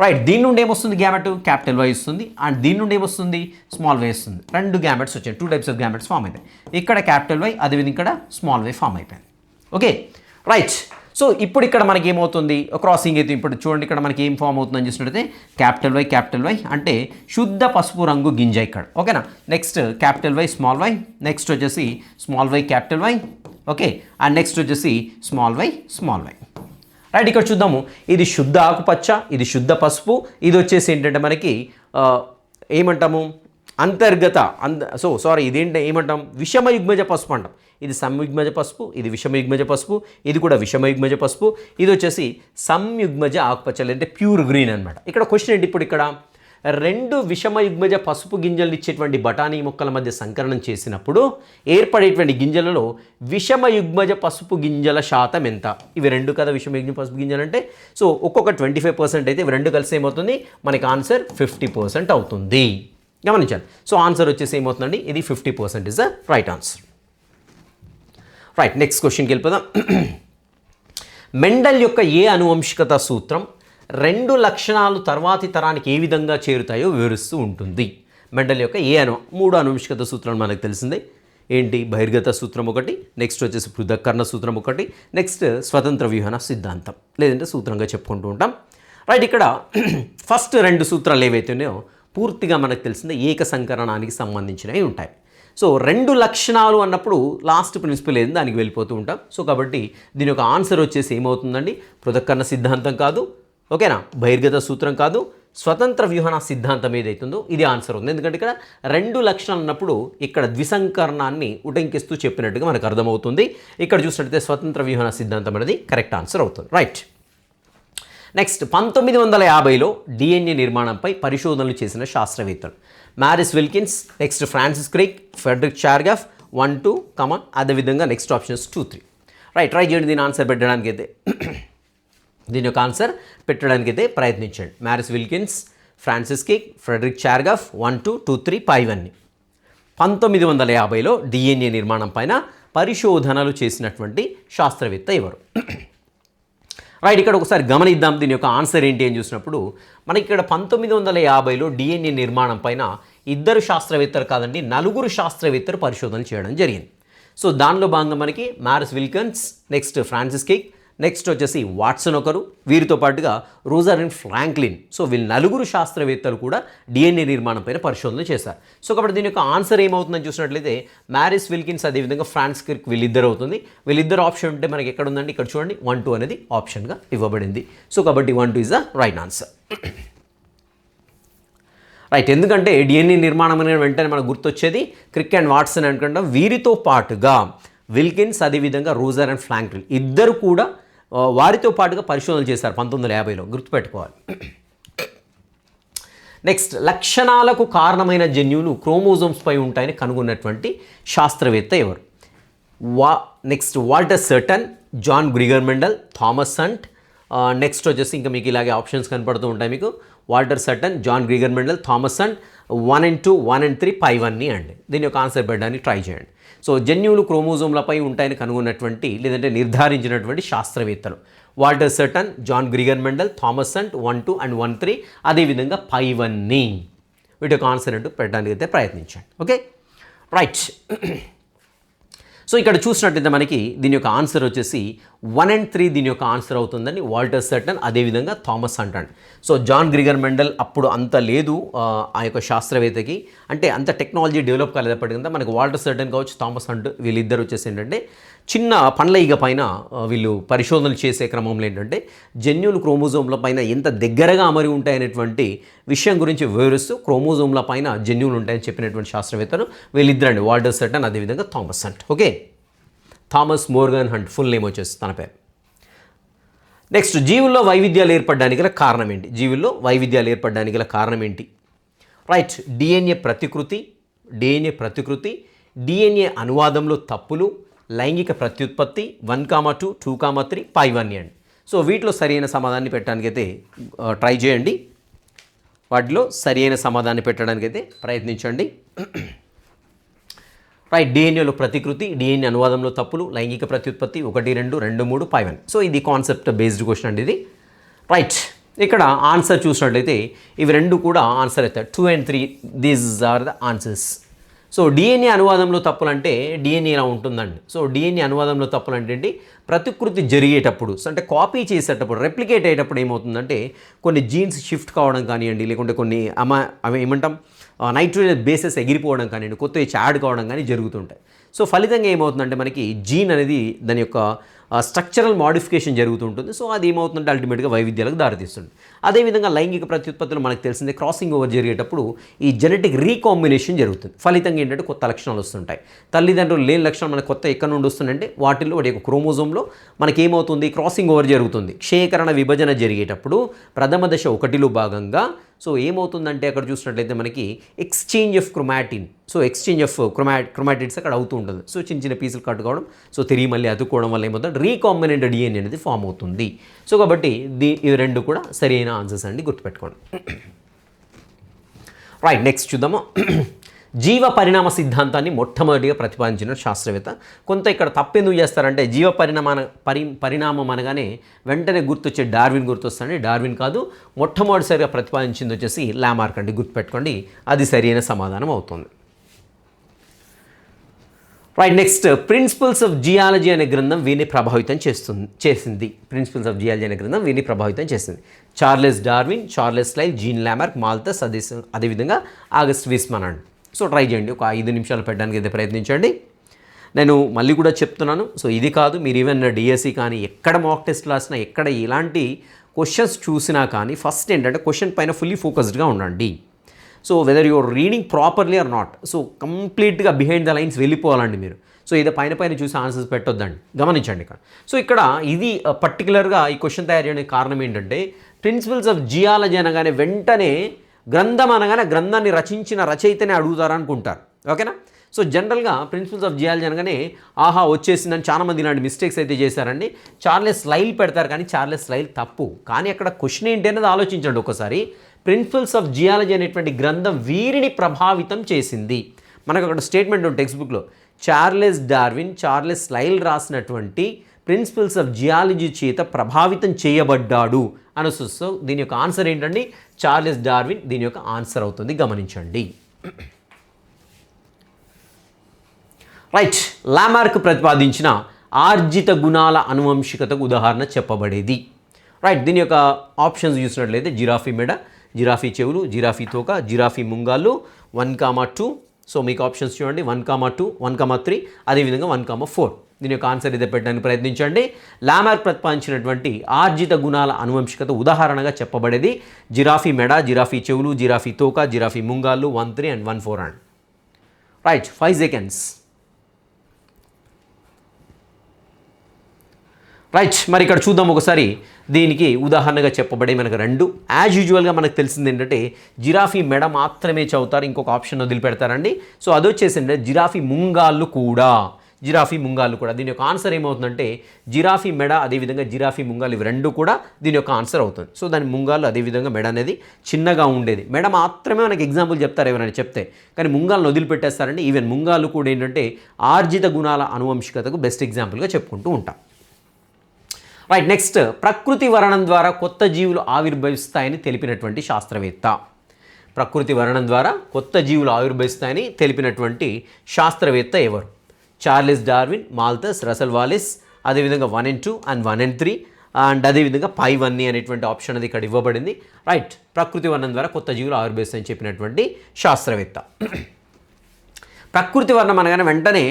రైట్, దీని నుండి ఏమొస్తుంది గ్యామెట్, క్యాపిటల్ వై వస్తుంది. అండ్ దీని నుండి ఏమొస్తుంది, స్మాల్ వై వస్తుంది. 2 గ్యామెట్స్ వచ్చాయి, 2 టైప్స్ ఆఫ్ గ్యామెట్స్ ఫామ్ అవుతాయి. ఇక్కడ క్యాపిటల్ వై, అదేవిధంగా ఇక్కడ స్మాల్ వై ఫామ్ అయిపోయింది. Okay right. సో ఇప్పుడు ఇక్కడ మనకి ఏమవుతుంది, క్రాసింగ్ అయితే ఇప్పుడు చూడండి ఇక్కడ మనకి ఏం ఫామ్ అవుతుందని చూసినట్టయితే క్యాపిటల్ వై అంటే శుద్ధ పసుపు రంగు గింజ ఇక్కడ. ఓకేనా. Next capital Y small Y, next వచ్చేసి small Y capital Y. Okay, and next వచ్చేసి స్మాల్ వై. రైట్, ఇక్కడ చూద్దాము. ఇది శుద్ధ ఆకుపచ్చ, ఇది శుద్ధ పసుపు, ఇది వచ్చేసి ఏంటంటే మనకి ఏమంటాము అంతర్గత ఇదేంటి ఏమంటాం, విషమయుగ్మజ పసుపు అంటాం. ఇది సంయుగ్మజ పసుపు, ఇది విషమయుగ్మజ పసుపు, ఇది కూడా విషమయుగ్మజ పసుపు, ఇది వచ్చేసి సంయుగ్మజ ఆకుపచ్చ అంటే ప్యూర్ గ్రీన్ అనమాట. ఇక్కడ క్వశ్చన్ ఏంటి, ఇప్పుడు ఇక్కడ 2 విషమయుగ్మజ పసుపు గింజలు ఇచ్చేటువంటి బఠానీ మొక్కల మధ్య సంకరణం చేసినప్పుడు ఏర్పడేటువంటి గింజలలో విషమయుగ్మజ పసుపు గింజల శాతం ఎంత? ఇవి 2 కదా విషమయుగ్మ పసుపు గింజలు అంటే. సో ఒక్కొక్క 25% అయితే ఇవి 2 కలిసి ఏమవుతుంది, మనకి ఆన్సర్ 50% అవుతుంది. గమనించాలి. సో ఆన్సర్ వచ్చేసి ఏమవుతుందండి, ఇది 50% is the right answer. Right, next క్వశ్చన్కి వెళ్ళిపోదాం. మెండల్ యొక్క ఏ అనువంశికత సూత్రం 2 లక్షణాలు తర్వాతి తరానికి ఏ విధంగా చేరుతాయో వివరిస్తూ ఉంటుంది? మెండల్ యొక్క 3 అనువంశికత సూత్రాలు మనకు తెలిసిందే. ఏంటి, బహిర్గత సూత్రం ఒకటి, నెక్స్ట్ వచ్చేసి పృథక్కరణ సూత్రం ఒకటి, నెక్స్ట్ స్వతంత్ర వ్యూహన సిద్ధాంతం, లేదంటే సూత్రంగా చెప్పుకుంటూ ఉంటాం. రైట్, ఇక్కడ ఫస్ట్ 2 సూత్రాలు ఏవైతే ఉన్నాయో పూర్తిగా మనకు తెలిసిందే ఏక సంకరణానికి సంబంధించినవి ఉంటాయి. సో 2 లక్షణాలు అన్నప్పుడు లాస్ట్ ప్రిన్సిపల్ ఏది దానికి వెళ్ళిపోతూ ఉంటాం. సో కాబట్టి దీని యొక్క ఆన్సర్ వచ్చేసి ఏమవుతుందండి, పృథక్కరణ సిద్ధాంతం కాదు. ఓకేనా, బహిర్గత సూత్రం కాదు, స్వతంత్ర వ్యూహన సిద్ధాంతం ఏదైతుందో ఇది ఆన్సర్ ఉంది. ఎందుకంటే ఇక్కడ 2 లక్షణాలు అన్నప్పుడు ఇక్కడ ద్విసంకరణాన్ని ఉటంకిస్తూ చెప్పినట్టుగా మనకు అర్థమవుతుంది. ఇక్కడ చూసినట్లయితే స్వతంత్ర వ్యూహన సిద్ధాంతం అనేది కరెక్ట్ ఆన్సర్ అవుతుంది. రైట్, నెక్స్ట్ 1950లో డిఎన్ఏ నిర్మాణంపై పరిశోధనలు చేసిన శాస్త్రవేత్తలు Maurice Wilkins, next Francis Crick, Frederick Chargaff 1, 2 common, అదేవిధంగా నెక్స్ట్ ఆప్షన్స్ 2, 3. రైట్, ట్రై చేయండి దీని ఆన్సర్ పెట్టడానికైతే. దీని యొక్క ఆన్సర్ పెట్టడానికైతే ప్రయత్నించండి. Maurice Wilkins, Francis Crick, Frederick Chargaff 1, 2, 2, 3, 5 అన్ని. 1950లో డిఎన్ఏ నిర్మాణం పైన పరిశోధనలు చేసినటువంటి శాస్త్రవేత్త ఎవరు? రైట్, ఇక్కడ ఒకసారి గమనిద్దాం దీని యొక్క ఆన్సర్ ఏంటి అని చూసినప్పుడు మనకి ఇక్కడ 1950లో డిఎన్ఏ నిర్మాణం పైన ఇద్దరు శాస్త్రవేత్తలు కాదండి 4 శాస్త్రవేత్తలు పరిశోధనలు చేయడం జరిగింది. సో దానిలో భాగంగా మనకి Morris Wilkins, next Francis Crick, next వచ్చేసి వాట్సన్ ఒకరు, వీరితో పాటుగా రోజలిండ్ ఫ్రాంక్లిన్. సో వీళ్ళు 4 శాస్త్రవేత్తలు కూడా డిఎన్ఏ నిర్మాణం పైన పరిశోధనలు చేశారు. సో కాబట్టి దీని యొక్క ఆన్సర్ ఏమవుతుందని చూసినట్లయితే మ్యారిస్ విల్కిన్స్ అదేవిధంగా ఫ్రాన్సిస్ క్రిక్ వీళ్ళిద్దరు అవుతుంది. వీళ్ళిద్దరు ఆప్షన్ ఉంటే మనకి ఎక్కడ ఉందండి, ఇక్కడ చూడండి 1, 2 అనేది ఆప్షన్గా ఇవ్వబడింది. సో కాబట్టి 1, 2 is the right answer. Right, ఎందుకంటే డిఎన్ఏ నిర్మాణం అనే వెంటనే మనకు గుర్తొచ్చేది క్రిక్ అండ్ వాట్సన్ అనుకుంటాం. వీరితో పాటుగా విల్కిన్స్ అదేవిధంగా రోజర్ అండ్ ఫ్రాంక్లిన్ ఇద్దరు కూడా వారితో పాటుగా పరిశోధనలు చేశారు 1950లో, గుర్తుపెట్టుకోవాలి. నెక్స్ట్, లక్షణాలకు కారణమైన జన్యువులు క్రోమోజోమ్స్పై ఉంటాయని కనుగొన్నటువంటి శాస్త్రవేత్త ఎవరు? Next Walter Sutton, John Gregor Mendel, Thomas Hunt. Next వచ్చేసి ఇంకా మీకు ఇలాగే ఆప్షన్స్ కనపడుతూ ఉంటాయి మీకు. Walter Sutton, John Gregor Mendel, Thomas Hunt 1 and 2, 1 and 3, 5 అన్నీ అండి. దీని యొక్క ఆన్సర్ పెట్టడానికి ట్రై చేయండి. సో జన్యువులు క్రోమోజోమ్లపై ఉంటాయని కనుగొన్నటువంటి లేదంటే నిర్ధారించినటువంటి శాస్త్రవేత్తలు Walter Sutton, John Gregor Mendel, Thomas Hunt 1, 2 and 1, 3, అదేవిధంగా 5 అన్నీ. వీటి యొక్క ఆన్సర్ అంటూ పెట్టడానికి అయితే ప్రయత్నించండి. Okay, right. సో ఇక్కడ చూసినట్టయితే మనకి దీని యొక్క ఆన్సర్ వచ్చేసి 1 and 3 దీని యొక్క ఆన్సర్ అవుతుందని వాల్టర్ సర్టన్ అదేవిధంగా థామస్ హంట్ అండి. సో జాన్ గ్రిగర్ మెండల్ అప్పుడు అంత లేదు ఆ యొక్క శాస్త్రవేత్తకి, అంటే అంత టెక్నాలజీ డెవలప్ కాలేదప్పటి కింద మనకు వాల్టర్ సర్టన్ కావచ్చు, థామస్ హంట్ వీళ్ళిద్దరు వచ్చేసి ఏంటంటే చిన్న పండ్ల ఈగ పైన వీళ్ళు పరిశోధనలు చేసే క్రమంలో ఏంటంటే జన్యువులు క్రోమోజోమ్ల పైన ఎంత దగ్గరగా అమరి ఉంటాయనేటువంటి విషయం గురించి వివరిస్తూ క్రోమోజోమ్ల పైన జన్యువులు ఉంటాయని చెప్పినటువంటి శాస్త్రవేత్తలు వీళ్ళిద్దరండి, వాల్టర్ సర్టన్ అదేవిధంగా Thomas hunt. Okay, Thomas Morgan hunt full name వచ్చేసి తన పేరు. నెక్స్ట్, జీవుల్లో వైవిధ్యాలు ఏర్పడడానికి గల కారణం ఏంటి? జీవుల్లో వైవిధ్యాలు ఏర్పడడానికి గల కారణం ఏంటి? రైట్, డిఎన్ఏ ప్రతికృతి, డిఎన్ఏ అనువాదంలో తప్పులు, లైంగిక ప్రత్యుత్పత్తి 1, 2, 2, 3, 5 అన్నీ అండి. సో వీటిలో సరైన సమాధానాన్ని పెట్టడానికైతే ట్రై చేయండి. వాటిలో సరైన సమాధానాన్ని పెట్టడానికైతే ప్రయత్నించండి. రైట్, డిఎన్ఏలో ప్రతికృతి, డిఎన్ఏ అనువాదంలో తప్పులు, లైంగిక ప్రత్యుత్పత్తి 1, 2, 2, 3, 5 సో ఇది కాన్సెప్ట్ బేస్డ్ క్వశ్చన్ అండి ఇది. రైట్, ఇక్కడ ఆన్సర్ చూసినట్లయితే ఇవి రెండు కూడా ఆన్సర్ అవుతాయి. 2 and 3 these are the answers. So DNA అనువాదంలో తప్పులు అంటే డిఎన్ఏ ఇలా ఉంటుందండి. సో డిఎన్ఏ అనువాదంలో తప్పులు అంటే ఏంటి? ప్రతికృతి జరిగేటప్పుడు అంటే కాపీ చేసేటప్పుడు రెప్లికేట్ అయ్యేటప్పుడు ఏమవుతుందంటే కొన్ని జీన్స్ షిఫ్ట్ కావడం కానివ్వండి, లేకుంటే కొన్ని అవి ఏమంటాం నైట్రోజన్ బేసెస్ ఎగిరిపోవడం కానివ్వండి, కొత్త యాడ్ కావడం కానీ జరుగుతుంటాయి. సో ఫలితంగా ఏమవుతుందంటే మనకి జీన్ అనేది దాని యొక్క స్ట్రక్చరల్ మోడిఫికేషన్ జరుగుతుంటుంది. సో అది ఏమవుతుందంటే అల్టిమేట్గా వైవిధ్యాలకు దారితీస్తుంది. అదేవిధంగా లైంగిక ప్రత్యుత్పత్తులు మనకు తెలిసిందే క్రాసింగ్ ఓవర్ జరిగేటప్పుడు ఈ జెనెటిక్ రీకాంబినేషన్ జరుగుతుంది. ఫలితంగా ఏంటంటే కొత్త లక్షణాలు వస్తుంటాయి. తల్లిదండ్రులు లేని లక్షణాలు మనకు కొత్త ఎక్కడి నుండి వస్తుందంటే వాటిల్లో వాటి యొక్క క్రోమోజోమ్లో మనకేమవుతుంది క్రాసింగ్ ఓవర్ జరుగుతుంది. క్షయకరణ విభజన జరిగేటప్పుడు ప్రథమ దశ 1లో భాగంగా సో ఏమవుతుందంటే అక్కడ చూసినట్లయితే మనకి exchange of chromatin, so exchange of chromatids అక్కడ అవుతూ ఉంటుంది. సో చిన్న చిన్న పీసులు కట్టుకోవడం, సో తిరిగి మళ్ళీ అతుక్కోవడం వల్ల ఏమవుతుంది రీకాంబినెంట్ డిఎన్ఏ అనేది ఫామ్ అవుతుంది. సో కాబట్టి ఇవి రెండు కూడా సరైన ఆన్సర్స్ అండి, గుర్తుపెట్టుకోండి. రైట్, నెక్స్ట్ చూద్దాము. జీవ పరిణామ సిద్ధాంతాన్ని మొట్టమొదటిగా ప్రతిపాదించిన శాస్త్రవేత్త. కొంత ఇక్కడ తప్పెందుకు చేస్తారంటే జీవ పరిణామం అనగానే వెంటనే గుర్తొచ్చే డార్విన్ గుర్తొస్తాండి. డార్విన్ కాదు, మొట్టమొదటిసారిగా ప్రతిపాదించింది వచ్చేసి లామార్క్ అండి, గుర్తుపెట్టుకోండి. అది సరైన సమాధానం అవుతుంది. Right, next principles of geology అనే గ్రంథం వీరిని ప్రభావితం చేసింది. ప్రిన్సిపల్స్ ఆఫ్ జియాలజీ అనే గ్రంథం వీరిని ప్రభావితం చేసింది. Charles Darwin, Charles Lyell, Jean Lamarck, Malthus, అదేవిధంగా ఆగస్ట్ వీస్మన్ అండి. సో ట్రై చేయండి, ఒక 5 నిమిషాలు పెట్టడానికి అయితే ప్రయత్నించండి. నేను మళ్ళీ కూడా చెప్తున్నాను, సో ఇది కాదు మీరు ఈవెన్ డిఎస్సి కానీ ఎక్కడ మాక్ టెస్ట్ రాసినా ఎక్కడ ఇలాంటి క్వశ్చన్స్ చూసినా కానీ ఫస్ట్ ఏంటంటే క్వశ్చన్ పైన ఫుల్లీ ఫోకస్డ్గా ఉండండి. So whether your reading properly are not, so కంప్లీట్గా బిహైండ్ ద లైన్స్ వెళ్ళిపోవాలండి మీరు. సో ఇది పైన పైన చూసి ఆన్సర్స్ పెట్టొద్దండి, గమనించండి ఇక్కడ. సో ఇక్కడ ఇది పర్టికులర్గా ఈ క్వశ్చన్ తయారు చేయడానికి కారణం ఏంటంటే ప్రిన్సిపల్స్ ఆఫ్ జియాలజీ అనగానే వెంటనే గ్రంథం అనగానే గ్రంథాన్ని రచించిన రచయితనే అడుగుతారు అనుకుంటారు. ఓకేనా? సో జనరల్గా ప్రిన్సిపల్స్ ఆఫ్ జియాలజీ అనగానే ఆహా వచ్చేసిందని చాలామంది ఇలాంటి మిస్టేక్స్ అయితే చేశారండి. చార్లెస్ లైల్ పెడతారు, కానీ చార్లెస్ లైల్ తప్పు. కానీ అక్కడ క్వశ్చన్ ఏంటి అనేది ఆలోచించండి ఒకసారి. ప్రిన్సిపల్స్ ఆఫ్ జియాలజీ అనేటువంటి గ్రంథం వీరిని ప్రభావితం చేసింది. మనకు అక్కడ స్టేట్మెంట్ ఉంది టెక్స్ట్ బుక్లో, చార్లెస్ డార్విన్, చార్లెస్ లైల్ రాసినటువంటి ప్రిన్సిపల్స్ ఆఫ్ జియాలజీ చేత ప్రభావితం చేయబడ్డాడు అని. సో దీని యొక్క ఆన్సర్ ఏంటండి? చార్లెస్ డార్విన్ దీని యొక్క ఆన్సర్ అవుతుంది, గమనించండి. రైట్. లామార్క్ ప్రతిపాదించిన ఆర్జిత గుణాల అనువంశికతకు ఉదాహరణ చెప్పబడేది. రైట్. దీని యొక్క ఆప్షన్స్ చూసినట్లయితే జిరాఫీ మెడ, జిరాఫీ చెవులు, జిరాఫీ తోక, జిరాఫీ ముంగాళ్ళు, 1,2. సో మీకు ఆప్షన్స్ చూడండి, 1,2, 1,3, అదేవిధంగా 1,4. దీని యొక్క ఆన్సర్ ఇదే పెట్టడానికి ప్రయత్నించండి. లామార్క్ ప్రతిపాదించినటువంటి ఆర్జిత గుణాల అనువంశికత ఉదాహరణగా చెప్పబడేది జిరాఫీ మెడ, జిరాఫీ చెవులు, జిరాఫీ తోక, జిరాఫీ ముంగాళ్ళు, 1,3 and 1,4 and. Right. 5 seconds. Right. మరి ఇక్కడ చూద్దాం ఒకసారి. దీనికి ఉదాహరణగా చెప్పబడే మనకు రెండు. యాజ్ యూజువల్గా మనకు తెలిసింది ఏంటంటే జిరాఫీ మెడ మాత్రమే చదువుతారు, ఇంకొక ఆప్షన్ వదిలిపెడతారండి. సో అది వచ్చేసింటే జిరాఫీ ముంగాళ్ళు కూడా, జిరాఫీ ముంగాళ్ళు కూడా. దీని యొక్క ఆన్సర్ ఏమవుతుందంటే జిరాఫీ మెడ అదేవిధంగా జిరాఫీ ముంగాలు, ఇవి రెండు కూడా దీని యొక్క ఆన్సర్ అవుతుంది. సో దాని ముంగాళ్ళు అదేవిధంగా మెడ అనేది చిన్నగా ఉండేది. మెడ మాత్రమే మనకి ఎగ్జాంపుల్ చెప్తారు ఎవరైనా చెప్తే, కానీ ముంగాలను వదిలిపెట్టేస్తారండి. ఈవెన్ ముంగాళ్ళు కూడా ఏంటంటే ఆర్జిత గుణాల అనువంశికతకు బెస్ట్ ఎగ్జాంపుల్గా చెప్పుకుంటూ ఉంటాం. రైట్. నెక్స్ట్, ప్రకృతి వర్ణం ద్వారా కొత్త జీవులు ఆవిర్భవిస్తాయని తెలిపినటువంటి శాస్త్రవేత్త. ప్రకృతి వర్ణం ద్వారా కొత్త జీవులు ఆవిర్భవిస్తాయని తెలిపినటువంటి శాస్త్రవేత్త ఎవరు? Charles Darwin, Malthus, Russell Wallis, అదేవిధంగా 1 and 2 and 1 and 3 అండ్ అదేవిధంగా పైవన్నీ అనేటువంటి ఆప్షన్ అది ఇక్కడ ఇవ్వబడింది. రైట్. ప్రకృతి వర్ణం ద్వారా కొత్త జీవులు ఆవిర్భవిస్తాయని చెప్పినటువంటి శాస్త్రవేత్త. ప్రకృతి వర్ణం అనగానే వెంటనే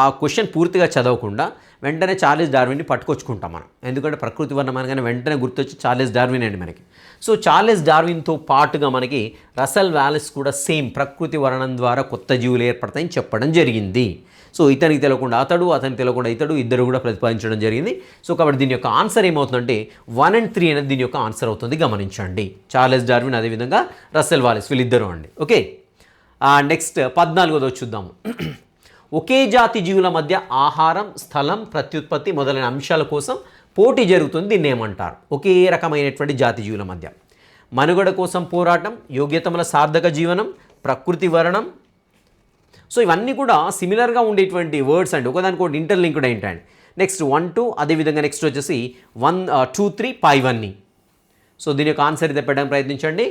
ఆ క్వశ్చన్ పూర్తిగా చదవకుండా వెంటనే చార్లెస్ డార్విన్ని పట్టుకొచ్చుకుంటాం మనం. ఎందుకంటే ప్రకృతి వర్ణం అనగానే వెంటనే గుర్తొచ్చి చార్లెస్ డార్విన్ అండి మనకి. సో చార్లెస్ డార్విన్తో పాటుగా మనకి రసెల్ వాలిస్ కూడా సేమ్ ప్రకృతి వర్ణం ద్వారా కొత్త జీవులు ఏర్పడతాయని చెప్పడం జరిగింది. సో ఇతనికి తెలియకుండా అతడు, అతనికి తెలియకుండా ఇతడు, ఇద్దరు కూడా ప్రతిపాదించడం జరిగింది. సో కాబట్టి దీని యొక్క ఆన్సర్ ఏమవుతుందంటే 1 and 3 అనేది దీని యొక్క ఆన్సర్ అవుతుంది, గమనించండి. చార్లెస్ డార్విన్ అదేవిధంగా రసెల్ వాలిస్ వీళ్ళిద్దరూ అండి. ఓకే. నెక్స్ట్ 14వ చూద్దాము. ఒకే జాతి జీవుల మధ్య ఆహారం, స్థలం, ప్రత్యుత్పత్తి మొదలైన అంశాల కోసం పోటీ జరుగుతుంది. దీన్ని ఏమంటారు? ఒకే రకమైనటువంటి జాతి జీవుల మధ్య మనుగడ కోసం పోరాటం, యోగ్యతముల సార్థక జీవనం, ప్రకృతి వర్ణం. సో ఇవన్నీ కూడా సిమిలర్గా ఉండేటువంటి వర్డ్స్ అండి, ఒకదానికొకటి ఇంటర్లింక్డ్ ఏంటండి. నెక్స్ట్ 1, 2 అదేవిధంగా నెక్స్ట్ వచ్చేసి 1, 2, 3 పైవన్నీ. సో దీని యొక్క ఆన్సర్ అయితే పెట్టడానికి ప్రయత్నించండి.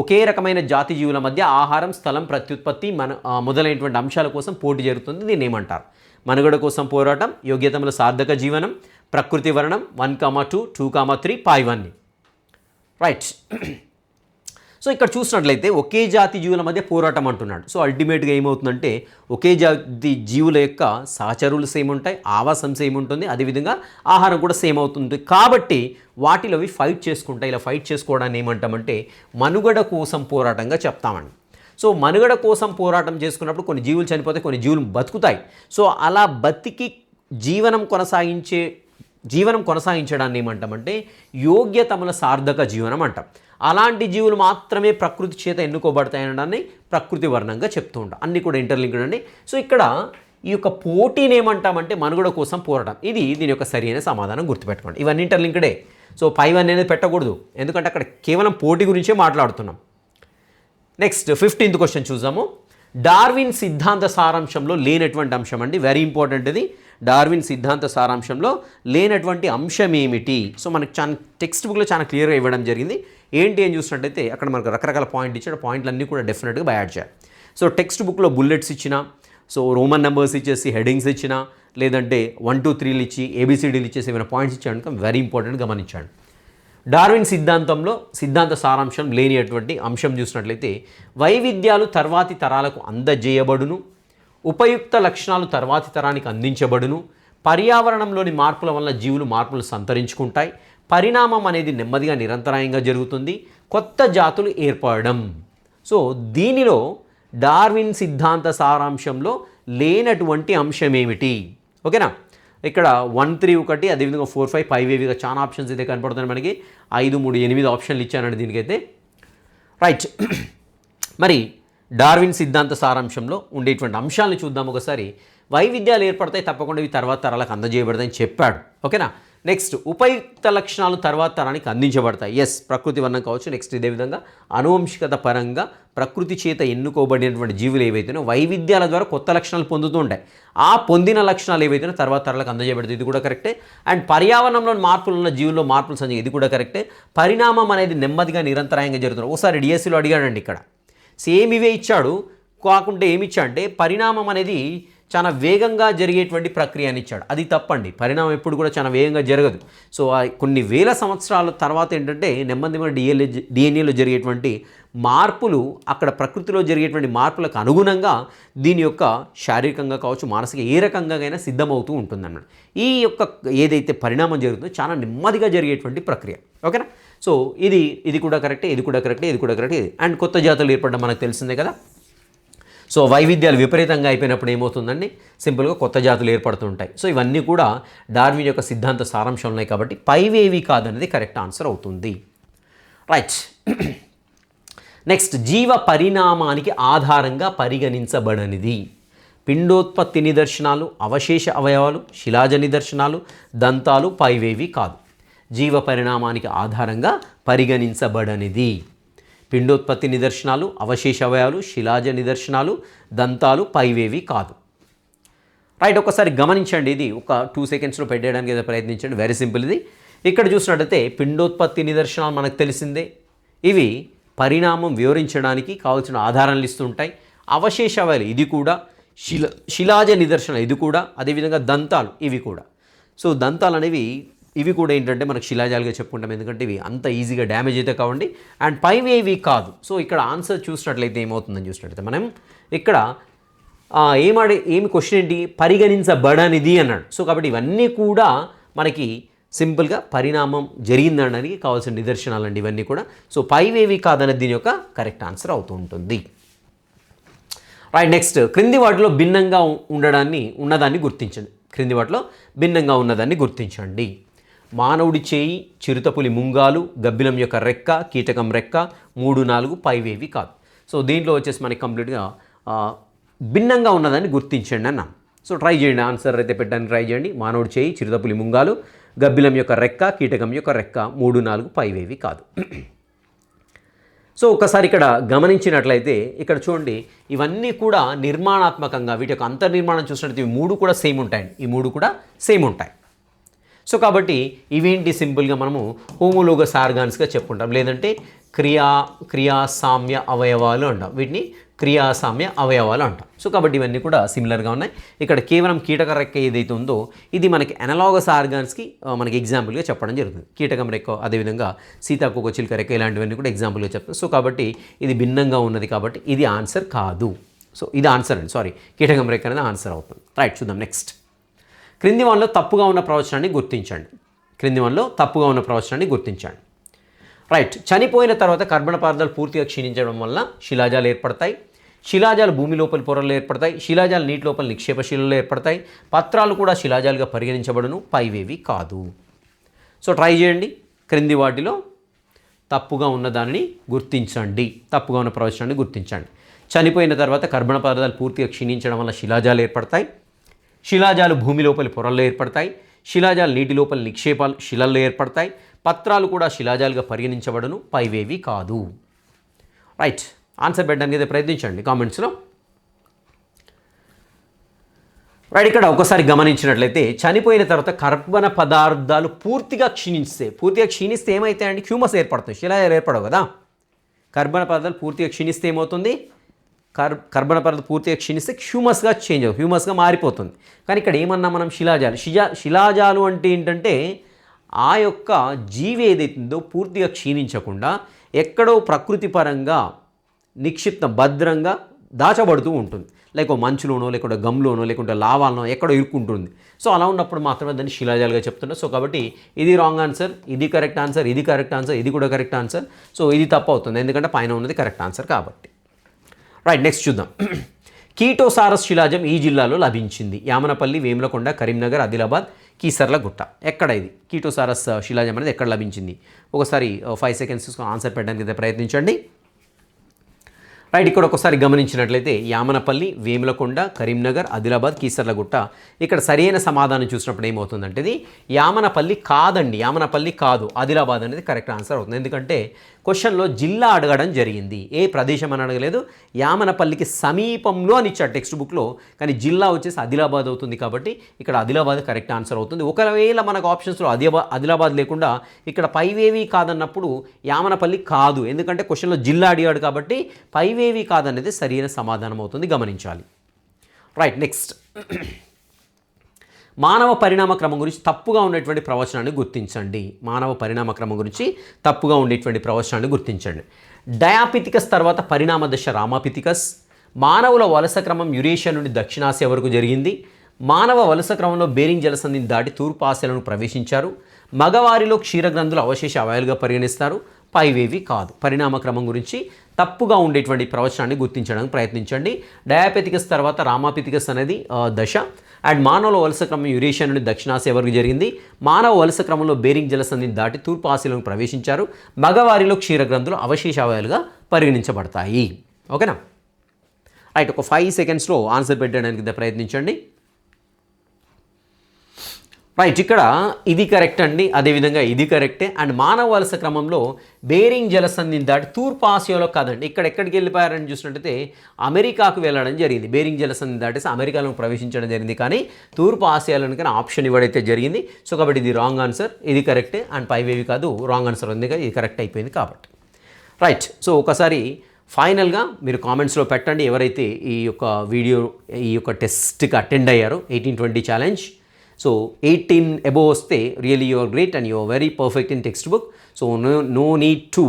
ఒకే రకమైన జాతి జీవుల మధ్య ఆహారం, స్థలం, ప్రత్యుత్పత్తి మొదలైనటువంటి అంశాల కోసం పోటీ జరుగుతుంది. దీన్ని ఏమంటారు? మనుగడ కోసం పోరాటం, యోగ్యతముల సార్థక జీవనం, ప్రకృతి వర్ణం, 1, 2, 2, 3 పైవన్నీ. రైట్. సో ఇక్కడ చూసినట్లయితే ఒకే జాతి జీవుల మధ్య పోరాటం అంటున్నాడు. సో అల్టిమేట్గా ఏమవుతుందంటే ఒకే జాతి జీవుల యొక్క సహచరులు సేమ్ ఉంటాయి, ఆవాసం సేమ్ ఉంటుంది, అదేవిధంగా ఆహారం కూడా సేమ్ అవుతుంది. కాబట్టి వాటిలో అవి ఫైట్ చేసుకుంటాయి. ఇలా ఫైట్ చేసుకోవడాన్ని ఏమంటామంటే మనుగడ కోసం పోరాటంగా చెప్తామండి. సో మనుగడ కోసం పోరాటం చేసుకున్నప్పుడు కొన్ని జీవులు చనిపోతే కొన్ని జీవులు బతుకుతాయి. సో అలా బతికి జీవనం కొనసాగించడాన్ని ఏమంటామంటే యోగ్యతముల సార్థక జీవనం అంటాం. అలాంటి జీవులు మాత్రమే ప్రకృతి చేత ఎన్నుకోబడతాయనడాన్ని ప్రకృతి వర్ణంగా చెప్తూ ఉంటాం. అన్నీ కూడా ఇంటర్లింక్డ్ అండి. సో ఇక్కడ ఈ యొక్క పోటీని ఏమంటామంటే మనుగడ కోసం పోరాటం. ఇది దీని యొక్క సరైన సమాధానం, గుర్తుపెట్టుకోండి. ఇవన్నీ ఇంటర్లింక్డే. సో పైవన్నీ అనేది పెట్టకూడదు, ఎందుకంటే అక్కడ కేవలం పోటీ గురించే మాట్లాడుతున్నాం. నెక్స్ట్ 15th క్వశ్చన్ చూద్దాము. డార్విన్ సిద్ధాంత సారాంశంలో లేనటువంటి అంశం అండి, వెరీ ఇంపార్టెంట్ ఇది. డార్విన్ సిద్ధాంత సారాంశంలో లేనటువంటి అంశం ఏమిటి? సో మనకి చాలా టెక్స్ట్ బుక్లో చాలా క్లియర్గా ఇవ్వడం జరిగింది. ఏంటి అని చూసినట్టయితే అక్కడ మనకు రకరకాల పాయింట్ ఇచ్చాడు. పాయింట్లన్నీ కూడా డెఫినెట్గా బై యాడ్ చేయాలి. సో టెక్స్ట్ బుక్లో బుల్లెట్స్ ఇచ్చిన, సో రోమన్ నెంబర్స్ ఇచ్చేసి హెడింగ్స్ ఇచ్చిన, లేదంటే 1, 2, 3 ఇచ్చి ఏబిసిడీలు ఇచ్చేసి ఏమైనా పాయింట్స్ ఇచ్చాడు, వెరీ ఇంపార్టెంట్ గమనించాడు. డార్విన్ సిద్ధాంతంలో సిద్ధాంత సారాంశం లేనిటువంటి అంశం చూసినట్లయితే వైవిధ్యాలు తర్వాతి తరాలకు అందజేయబడును, ఉపయుక్త లక్షణాలు తర్వాతి తరానికి అందించబడును, పర్యావరణంలోని మార్పుల వల్ల జీవులు మార్పులు సంతరించుకుంటాయి, పరిణామం అనేది నెమ్మదిగా నిరంతరాయంగా జరుగుతుంది, కొత్త జాతులు ఏర్పడడం. సో దీనిలో డార్విన్ సిద్ధాంత సారాంశంలో లేనటువంటి అంశం ఏమిటి? ఓకేనా, ఇక్కడ 1, 3 ఒకటి, అదేవిధంగా 4, 5 పైవేవిగా చాలా ఆప్షన్స్ అయితే కనపడుతున్నాయి మనకి. 5, 3, 8 ఆప్షన్లు ఇచ్చానండి దీనికైతే. రైట్. మరి డార్విన్ సిద్ధాంత సారాంశంలో ఉండేటువంటి అంశాలను చూద్దాం ఒకసారి. వైవిధ్యాలు ఏర్పడతాయి, తప్పకుండా ఇవి తర్వాత తరాలకు అందజేయబడతాయని చెప్పాడు. ఓకేనా. నెక్స్ట్, ఉపయుక్త లక్షణాలు తర్వాత తరానికి అందించబడతాయి. ఎస్, ప్రకృతి వర్ణం కావచ్చు. నెక్స్ట్ ఇదే విధంగా అనువంశికత పరంగా ప్రకృతి చేత ఎన్నుకోబడినటువంటి జీవులు ఏవైతేనో వైవిధ్యాల ద్వారా కొత్త లక్షణాలు పొందుతూ ఉంటాయి. ఆ పొందిన లక్షణాలు ఏవైతేనో తర్వాత తరాలకు అందజేయబడుతుంది. ఇది కూడా కరెక్టే. అండ్ పర్యావరణంలో మార్పులు ఉన్న జీవుల్లో మార్పులు సంజయ్, ఇది కూడా కరెక్టే. పరిణామం అనేది నెమ్మదిగా నిరంతరాయంగా జరుగుతుంది. ఒకసారి డిఎస్సిలో అడిగాడండి, ఇక్కడ సేమ్ ఇవే ఇచ్చాడు. కాకుంటే ఏమి ఇచ్చా అంటే పరిణామం అనేది చాలా వేగంగా జరిగేటువంటి ప్రక్రియ అని ఇచ్చాడు. అది తప్పండి. పరిణామం ఎప్పుడు కూడా చాలా వేగంగా జరగదు. సో కొన్ని వేల సంవత్సరాల తర్వాత ఏంటంటే నెమ్మదిగా డిఎన్ఏలో జరిగేటువంటి మార్పులు, అక్కడ ప్రకృతిలో జరిగేటువంటి మార్పులకు అనుగుణంగా దీని యొక్క శారీరకంగా కావచ్చు, మానసిక ఏ రకంగా అయినా సిద్ధమవుతూ ఉంటుందన్నమాట. ఈ యొక్క ఏదైతే పరిణామం జరుగుతుందో చాలా నెమ్మదిగా జరిగేటువంటి ప్రక్రియ. ఓకేనా. సో ఇది కూడా కరెక్టే, ఇది కూడా కరెక్టే, ఇది కూడా కరెక్టే. అండ్ కొత్త జాతులు ఏర్పడడం మనకు తెలిసిందే కదా. సో వైవిధ్యాలు విపరీతంగా అయిపోయినప్పుడు ఏమవుతుందండి, సింపుల్గా కొత్త జాతులు ఏర్పడుతుంటాయి. సో ఇవన్నీ కూడా డార్విన్ యొక్క సిద్ధాంత సారాంశం ఉన్నాయి కాబట్టి పైవేవి కాదనేది కరెక్ట్ ఆన్సర్ అవుతుంది. రైట్. నెక్స్ట్, జీవ పరిణామానికి ఆధారంగా పరిగణించబడనిది. పిండోత్పత్తి నిదర్శనాలు, అవశేష అవయవాలు, శిలాజ నిదర్శనాలు, దంతాలు పైవేవి కాదు. జీవ పరిణామానికి ఆధారంగా పరిగణించబడనిది పిండోత్పత్తి నిదర్శనాలు, అవశేష అవయవాలు, శిలాజ నిదర్శనాలు, దంతాలు పైవేవి కాదు. రైట్. ఒకసారి గమనించండి, ఇది ఒక 2 సెకండ్స్లో పెట్టేయడానికి ఏదో ప్రయత్నించండి. Very simple. ఇది ఇక్కడ చూసినట్టయితే పిండోత్పత్తి నిదర్శనాలు మనకు తెలిసిందే. ఇవి పరిణామం వివరించడానికి కావాల్సిన ఆధారాలు ఇస్తుంటాయి. అవశేష అవయవాలు ఇది కూడా, శిలాజ నిదర్శనాలు ఇది కూడా, అదేవిధంగా దంతాలు ఇవి కూడా. సో దంతాలు అనేవి ఇవి కూడా ఏంటంటే మనకు శిలాజాలుగా చెప్పుకుంటాం, ఎందుకంటే ఇవి అంత ఈజీగా డ్యామేజ్ అయితే కావండి. అండ్ పైవేవి కాదు. సో ఇక్కడ ఆన్సర్ చూసినట్లయితే ఏమవుతుందని చూసినట్లయితే మనం ఇక్కడ ఏమి క్వశ్చన్ ఏంటి, పరిగణించబడనిది అన్నాడు. సో కాబట్టి ఇవన్నీ కూడా మనకి సింపుల్గా పరిణామం జరిగిందనడానికి కావాల్సిన నిదర్శనాలు అండి ఇవన్నీ కూడా. సో పైవేవి కాదనేది దీని యొక్క కరెక్ట్ ఆన్సర్ అవుతూ ఉంటుంది. రైట్. నెక్స్ట్, క్రింది వాటిలో భిన్నంగా ఉన్నదాన్ని గుర్తించండి. క్రింది వాటిలో భిన్నంగా ఉన్నదాన్ని గుర్తించండి. మానవుడి చేయి, చిరుతపులి ముంగాలు, గబ్బిలం యొక్క రెక్క, కీటకం రెక్క, 3, 4 పైవేవి కాదు. సో దీంట్లో వచ్చేసి మనకి కంప్లీట్గా భిన్నంగా ఉన్నదాన్ని గుర్తించండి అన్నాం. సో ట్రై చేయండి, ఆన్సర్ అయితే పెట్టడానికి ట్రై చేయండి. మానవుడి చేయి, చిరుతపులి ముంగాలు, గబ్బిలం యొక్క రెక్క, కీటకం యొక్క రెక్క, 3, 4 పైవేవి కాదు. సో ఒకసారి ఇక్కడ గమనించినట్లయితే ఇక్కడ చూడండి, ఇవన్నీ కూడా నిర్మాణాత్మకంగా వీటి యొక్క అంతర్నిర్మాణం చూసినట్లయితే ఇవి 3 కూడా సేమ్ ఉంటాయండి. ఈ 3 కూడా సేమ్ ఉంటాయి. సో కాబట్టి ఇవేంటి, సింపుల్గా మనము హోమోలోగస్ ఆర్గాన్స్గా చెప్పుకుంటాం, లేదంటే క్రియాసామ్య అవయవాలు అంటాం. వీటిని క్రియాసామ్య అవయవాలు అంటాం. సో కాబట్టి ఇవన్నీ కూడా సిమిలర్గా ఉన్నాయి. ఇక్కడ కేవలం కీటక రెక్క ఏదైతే ఉందో ఇది మనకి అనలాగస్ ఆర్గాన్స్కి మనకి ఎగ్జాంపుల్గా చెప్పడం జరుగుతుంది. కీటకం రెక్క, అదేవిధంగా సీతాకోక చిలుక రెక్క, ఇలాంటివన్నీ కూడా ఎగ్జాంపుల్గా చెప్తాం. సో కాబట్టి ఇది భిన్నంగా ఉన్నది కాబట్టి ఇది ఆన్సర్ కాదు. సో ఇది ఆన్సర్ అండి, సారీ, కీటకం రెక్క అనేది ఆన్సర్ అవుతుంది. రైట్, చూద్దాం. నెక్స్ట్, క్రింది వన్లో తప్పుగా ఉన్న ప్రవచనాన్ని గుర్తించండి. క్రింది వన్లో తప్పుగా ఉన్న ప్రవచనాన్ని గుర్తించండి. రైట్. చనిపోయిన తర్వాత కర్బన పదార్థాలు పూర్తిగా క్షీణించడం వల్ల శిలాజాలు ఏర్పడతాయి. శిలాజాలు భూమి లోపలి పొరల్లో ఏర్పడతాయి. శిలాజాలు నీటి లోపల నిక్షేపశిలలో ఏర్పడతాయి. పత్రాలు కూడా శిలాజాలుగా పరిగణించబడును, పైవేవి కాదు. సో ట్రై చేయండి. క్రింది వాటిలో తప్పుగా ఉన్నదానిని గుర్తించండి. తప్పుగా ఉన్న ప్రవచనాన్ని గుర్తించండి. చనిపోయిన తర్వాత కర్బన పదార్థాలు పూర్తిగా క్షీణించడం వల్ల శిలాజాలు ఏర్పడతాయి. శిలాజాలు భూమి లోపలి పొరల్లో ఏర్పడతాయి. శిలాజాలు నీటి లోపల నిక్షేపాలు శిలల్లో ఏర్పడతాయి. పత్రాలు కూడా శిలాజాలుగా పరిగణించబడును, పైవేవి కాదు. రైట్. ఆన్సర్ పెట్టడానికి అయితే ప్రయత్నించండి కామెంట్స్లో. రైట్. ఇక్కడ ఒకసారి గమనించినట్లయితే చనిపోయిన తర్వాత కర్బన పదార్థాలు పూర్తిగా క్షీణిస్తే ఏమవుతాయండి, హ్యూమస్ ఏర్పడుతుంది, శిలాజాలు ఏర్పడవు కదా. కర్బన పదార్థాలు పూర్తిగా క్షీణిస్తే ఏమవుతుంది, కర్బన పదార్థాలు పూర్తిగా క్షీణిస్తే హ్యూమస్గా మారిపోతుంది. కానీ ఇక్కడ ఏమన్నా మనం శిలాజాలు అంటే ఏంటంటే ఆ యొక్క జీవి ఏదైతుందో పూర్తిగా క్షీణించకుండా ఎక్కడో ప్రకృతి పరంగా భద్రంగా దాచబడుతూ ఉంటుంది. లైక్ మంచులోనో, లేకుంటే గమ్లోనో, లేకుంటే లావాలనో ఎక్కడో ఇరుక్కుంటుంది. సో అలా ఉన్నప్పుడు మాత్రమే దాన్ని శిలాజాలుగా చెప్తున్నారు. సో కాబట్టి ఇది రాంగ్ ఆన్సర్, ఇది కరెక్ట్ ఆన్సర్, ఇది కరెక్ట్ ఆన్సర్, ఇది కూడా కరెక్ట్ ఆన్సర్. సో ఇది తప్పు అవుతుంది, ఎందుకంటే పైన ఉన్నది కరెక్ట్ ఆన్సర్ కాబట్టి. రైట్. నెక్స్ట్ చూద్దాం. కీటోసారస్ శిలాజం ఈ జిల్లాలో లభించింది. యామనపల్లి, వేములకొండ, కరీంనగర్, ఆదిలాబాద్, కీసర్లగుట్ట. ఎక్కడ ఇది కీటోసారస్ శిలాజం అనేది ఎక్కడ లభించింది? ఒకసారి 5 సెకండ్స్ తీసుకొని ఆన్సర్ పెట్టడానికి అయితే ప్రయత్నించండి. రైట్, ఇక్కడ ఒకసారి గమనించినట్లయితే యామనపల్లి, వేములకొండ, కరీంనగర్, ఆదిలాబాద్, కీసర్లగుట్ట. ఇక్కడ సరైన సమాధానం చూసినప్పుడు ఏమవుతుందంటే ఇది యామనపల్లి కాదండి. యామనపల్లి కాదు, ఆదిలాబాద్ అనేది కరెక్ట్ ఆన్సర్ అవుతుంది. ఎందుకంటే క్వశ్చన్లో జిల్లా అడగడం జరిగింది, ఏ ప్రదేశం అని అడగలేదు. యామనపల్లికి సమీపంలో అని ఇచ్చాడు టెక్స్ట్ బుక్లో, కానీ జిల్లా వచ్చేసి ఆదిలాబాద్ అవుతుంది. కాబట్టి ఇక్కడ ఆదిలాబాద్ కరెక్ట్ ఆన్సర్ అవుతుంది. ఒకవేళ మనకు ఆప్షన్స్లో ఆదిలాబాద్ లేకుండా ఇక్కడ పైవేవి కాదన్నప్పుడు యామనపల్లి కాదు, ఎందుకంటే క్వశ్చన్లో జిల్లా అడిగాడు కాబట్టి పైవేవి కాదనేది సరైన సమాధానం అవుతుంది, గమనించాలి. రైట్, నెక్స్ట్ మానవ పరిణామ క్రమం గురించి తప్పుగా ఉండేటువంటి ప్రవచనాన్ని గుర్తించండి. మానవ పరిణామ క్రమం గురించి తప్పుగా ఉండేటువంటి ప్రవచనాన్ని గుర్తించండి. డయాపిథికస్ తర్వాత పరిణామ దశ రామాపిథికస్. మానవుల వలస క్రమం యురేషియా నుండి దక్షిణాసియా వరకు జరిగింది. మానవ వలస క్రమంలో బేరింగ్ జలసంధిని దాటి తూర్పు ఆసియాలను ప్రవేశించారు. మగవారిలో క్షీరగ్రంథుల అవశేష అవయలుగా పరిగణిస్తారు. పైవేవి కాదు. పరిణామ క్రమం గురించి తప్పుగా ఉండేటువంటి ప్రవచనాన్ని గుర్తించడానికి ప్రయత్నించండి. డయాపెథికస్ తర్వాత రామాపిథికస్ అనేది దశ. అండ్ మానవ వలస క్రమం యురేషియా నుండి దక్షిణాసియా వరకు జరిగింది. మానవ వలస క్రమంలో బేరింగ్ జలసంధిని దాటి తూర్పు ఆసియాలను ప్రవేశించారు. మగవారిలో క్షీరగ్రంథులు అవశేష అవయలుగా పరిగణించబడతాయి. ఓకేనా? రైట్, ఒక 5 సెకండ్స్లో ఆన్సర్ పెట్టడానికి ప్రయత్నించండి. రైట్, ఇక్కడ ఇది కరెక్ట్ అండి, అదేవిధంగా ఇది కరెక్టే. అండ్ మానవ వలస క్రమంలో బేరింగ్ జలసంధిని దాటి తూర్పు ఆసియాలో కాదండి, ఇక్కడ ఎక్కడికి వెళ్ళిపోయారని చూసినట్టయితే అమెరికాకు వెళ్ళడం జరిగింది. బేరింగ్ జలసంధిని దాటేసి అమెరికాలో ప్రవేశించడం జరిగింది, కానీ తూర్పు ఆసియాలోని కానీ ఆప్షన్ ఇవ్వడైతే జరిగింది. సో కాబట్టి ఇది రాంగ్ ఆన్సర్, ఇది కరెక్టే. అండ్ పైవేవి కాదు, రాంగ్ ఆన్సర్ ఉంది, ఇది కరెక్ట్ అయిపోయింది కాబట్టి. రైట్, సో ఒకసారి ఫైనల్గా మీరు కామెంట్స్లో పెట్టండి ఎవరైతే ఈ యొక్క టెస్ట్కి అటెండ్ అయ్యారో 1820 ఛాలెంజ్. సో 18 అబోవ్ వస్తే really you are great and you are very perfect in textbook. So no need to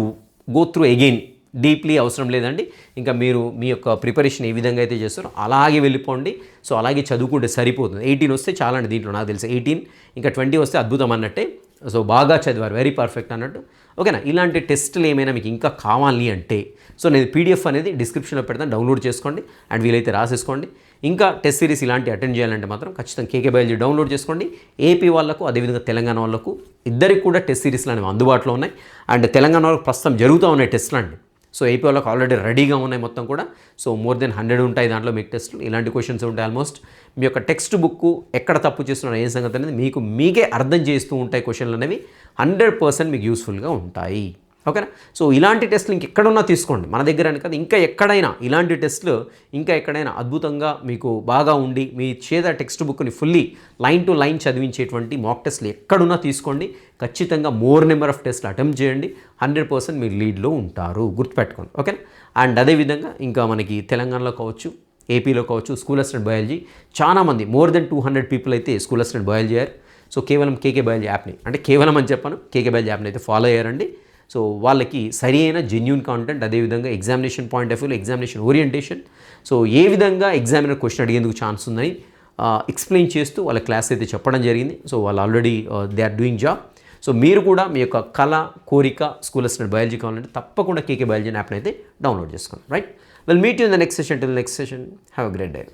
go through again deeply, అవసరం లేదండి. ఇంకా మీరు మీ యొక్క ప్రిపరేషన్ ఏ విధంగా అయితే చేస్తారో అలాగే వెళ్ళిపోండి. సో అలాగే చదువుకుంటే సరిపోతుంది. 18 వస్తే చాలా అండి దీంట్లో, నాకు తెలిసి 18 ఇంకా 20 వస్తే అద్భుతం అన్నట్టే. సో బాగా చదివారు, వెరీ పర్ఫెక్ట్ అన్నట్టు. ఓకేనా? ఇలాంటి టెస్టులు ఏమైనా మీకు ఇంకా కావాలి అంటే సో నేను పీడిఎఫ్ అనేది డిస్క్రిప్షన్లో పెడతాను, డౌన్లోడ్ చేసుకోండి. అండ్ వీలైతే రాసేసుకోండి. ఇంకా టెస్ట్ సిరీస్ ఇలాంటి అటెండ్ చేయాలంటే మాత్రం ఖచ్చితంగా కేకే బయాలజీ డౌన్లోడ్ చేసుకోండి. ఏపీ వాళ్ళకు అదేవిధంగా తెలంగాణ వాళ్ళకు ఇద్దరికి కూడా టెస్ట్ సిరీస్లు అనేవి అందుబాటులో ఉన్నాయి. అండ్ తెలంగాణ వాళ్ళకు ప్రస్తుతం జరుగుతూ ఉన్నాయి టెస్ట్లు అండి. సో ఏపీ వాళ్ళకి ఆల్రెడీ రెడీగా ఉన్నాయి మొత్తం కూడా. సో మోర్ దెన్ 100 ఉంటాయి దాంట్లో మీకు టెస్ట్లు. ఇలాంటి క్వశ్చన్స్ ఉంటాయి ఆల్మోస్ట్. మీ యొక్క టెక్స్ట్ బుక్ ఎక్కడ తప్పు చేస్తున్నారు ఏ సంగతి అనేది మీకే అర్థం చేస్తూ ఉంటాయి. క్వశ్చన్లు అనేవి 100% మీకు యూస్ఫుల్గా ఉంటాయి. ఓకేనా? సో ఇలాంటి టెస్ట్లు ఇంకెక్కడున్నా తీసుకోండి, మన దగ్గర అని కాదు, ఇంకా ఎక్కడైనా ఇలాంటి టెస్ట్లు ఇంకా ఎక్కడైనా అద్భుతంగా మీకు బాగా ఉండి మీ చేత టెక్స్ట్ బుక్ని ఫుల్లీ లైన్ టు లైన్ చదివించేటువంటి మాక్ టెస్ట్లు ఎక్కడున్నా తీసుకోండి. ఖచ్చితంగా మోర్ నెంబర్ ఆఫ్ టెస్ట్లు అటెంప్ట్ చేయండి. 100% మీరు లీడ్లో ఉంటారు, గుర్తుపెట్టుకోండి. ఓకేనా? అండ్ అదేవిధంగా ఇంకా మనకి తెలంగాణలో కావచ్చు, ఏపీలో కావచ్చు, స్కూల్ అసిస్టెంట్ బయాలజీ చాలామంది మోర్ దెన్ 200 పీపుల్ అయితే స్కూల్ అసిస్టెంట్ బయాలజీ అయ్యారు. సో కేవలం కేకే బయాలజీ యాప్ని, అంటే కేవలం అని చెప్పాను, కేకే బయాలజీ యాప్ని అయితే ఫాలో అయ్యారండి. సో వాళ్ళకి సరి అయిన జెన్యూన్ కాంటెంట్, అదేవిధంగా ఎగ్జామినేషన్ పాయింట్ ఆఫ్ వ్యూలో ఎగ్జామినేషన్ ఓరియంటేషన్, సో ఏ విధంగా ఎగ్జామినర్ క్వశ్చన్ అడిగేందుకు ఛాన్స్ ఉందని ఎక్స్ప్లెయిన్ చేస్తూ వాళ్ళ క్లాస్ అయితే చెప్పడం జరిగింది. సో వాళ్ళు already they are doing job. So మీరు కూడా మీ యొక్క కళ, కోరిక స్కూల్ అసిస్టెంట్ బయాలజీ కావాలంటే తప్పకుండా కేకే బయాలజీ యాప్ని అయితే డౌన్లోడ్ చేసుకోండి. Right, will meet you in the next session. Till next session, have a great day.